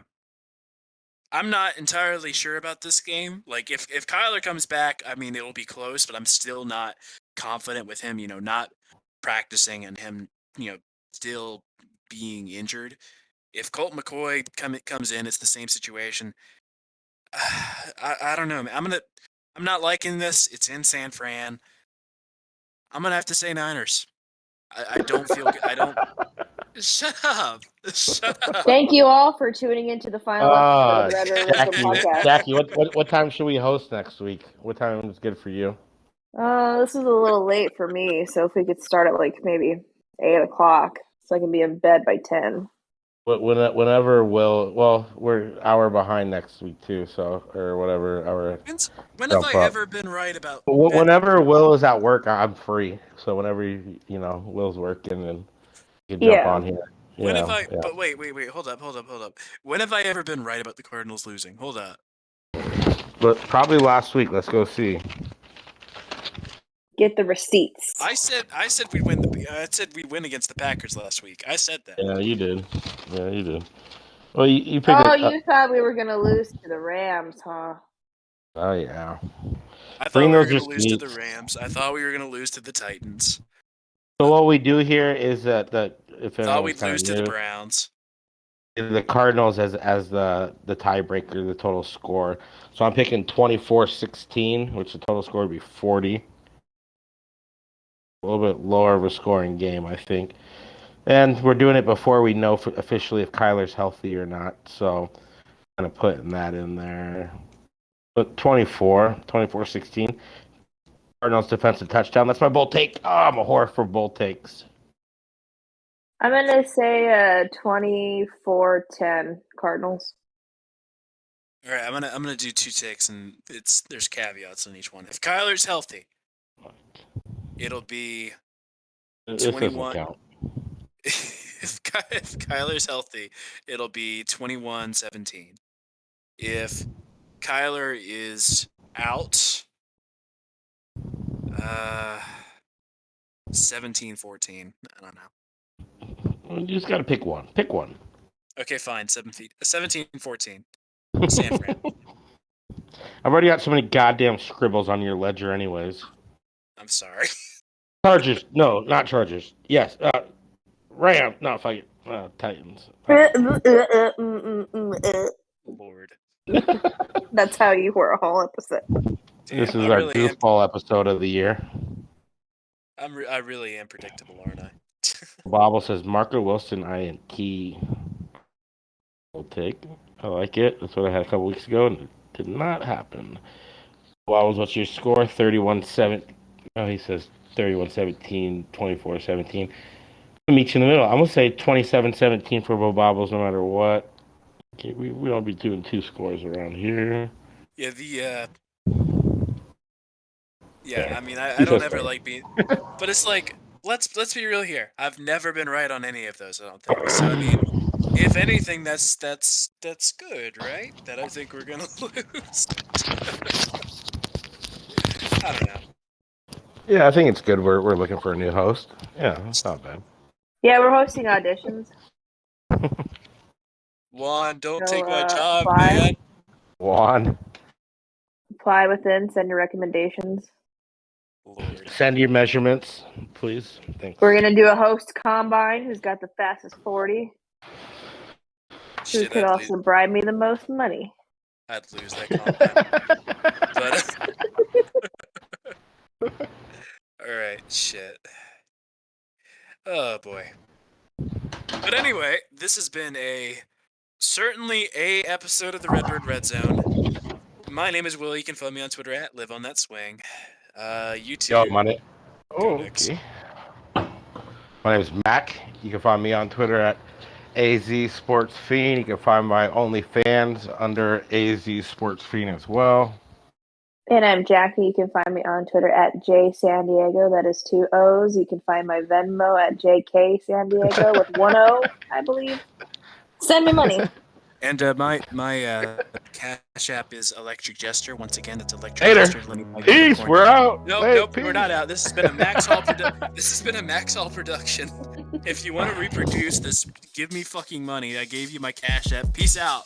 not entirely sure about this game. Like, if Kyler comes back, I mean, it'll be close, but I'm still not confident with him, not practicing and him, still being injured. If Colt McCoy comes in, it's the same situation. I don't know, man. I'm not liking this. It's in San Fran. I'm gonna have to say Niners. I don't feel good. I don't. Shut up. Shut up. Thank you all for tuning into the final episode of the Redbird Redzone podcast. Jackie, what time should we host next week? What time is good for you? This is a little late for me, so if we could start at like maybe 8 o'clock, so I can be in bed by 10. Whenever we're an hour behind next week too, so or whatever hour. When have I ever been right about? Whenever Will is at work, I'm free. So whenever Will's working and you can jump on here. When have I? Yeah. But wait, hold up. When have I ever been right about the Cardinals losing? Hold up. But probably last week. Let's go see. Get the receipts. I said we'd win. I said we'd win against the Packers last week. I said that. Yeah, you did. Well, you picked. You thought we were gonna lose to the Rams, huh? Oh yeah. I thought we were gonna lose to the Rams. I thought we were gonna lose to the Titans. So what we do here is that if thought we'd lose to the Browns. The Cardinals as the tiebreaker, the total score. So I'm picking 24-16, which the total score would be 40. A little bit lower of a scoring game, I think. And we're doing it before we know officially if Kyler's healthy or not. So I'm going to put that in there. But 24-16. Cardinals defensive touchdown. That's my bold take. Oh, I'm a whore for bold takes. I'm going to say 24-10 Cardinals. All right, I'm gonna do 2 takes, and there's caveats on each one. If Kyler's healthy, it'll be 21. If Kyler's healthy, it'll be 21-17. If Kyler is out, 17-14. I don't know. You just gotta pick one. Pick one. Okay, fine. 17-14. San Fran. I've already got so many goddamn scribbles on your ledger, anyways. I'm sorry. Chargers. No, not Chargers. Yes. Rams. No, fuck it. Titans. Lord. That's how you were a whole episode. Damn, this is our goofball episode of the year. I really am predictable, aren't I? Bobble says Marco Wilson, I am key. I'll take. I like it. That's what I had a couple weeks ago, and it did not happen. Bobbles, what's your score? 31-7. Oh, he says 31-17, 24-17. I'll meet you in the middle. I'm gonna say 27-17 for Bo Bobbles, no matter what. Okay, we don't be doing 2 scores around here. Yeah, I mean, I don't ever like being, but it's like let's be real here. I've never been right on any of those. I don't think so. I mean, if anything, that's good, right? That I think we're gonna lose. I don't know. Yeah, I think it's good. We're looking for a new host. Yeah, that's not bad. Yeah, we're hosting auditions. Juan, don't So, take my job, apply. man. Juan, Apply within, send your recommendations. Lord. send your measurements, please. Thanks. We're going to do a host combine who's got the fastest 40. Who Shit, could also bribe me the most money. I'd lose that combine. But all right, shit. Oh boy. But anyway, this has been certainly a episode of the Redbird Redzone. My name is Will. You can follow me on Twitter at liveonthatswing. You two. Yo, my name. Go Oh, next. okay. My name is Mac. You can find me on Twitter at AZ Sports Fiend. You can find my OnlyFans under AZ Sports Fiend as well. And I'm Jackie. You can find me on Twitter at JSanDiego. That is 2 O's. You can find my Venmo at JKSanDiego with 1 O, I believe. Send me money. And my Cash App is Electric Gesture. Once again, that's Electric Later. Gesture. Peace. We're out. Nope, Peace. we're not out. This has been a Max Hall production. If you want to reproduce this, give me fucking money. I gave you my Cash App. Peace out.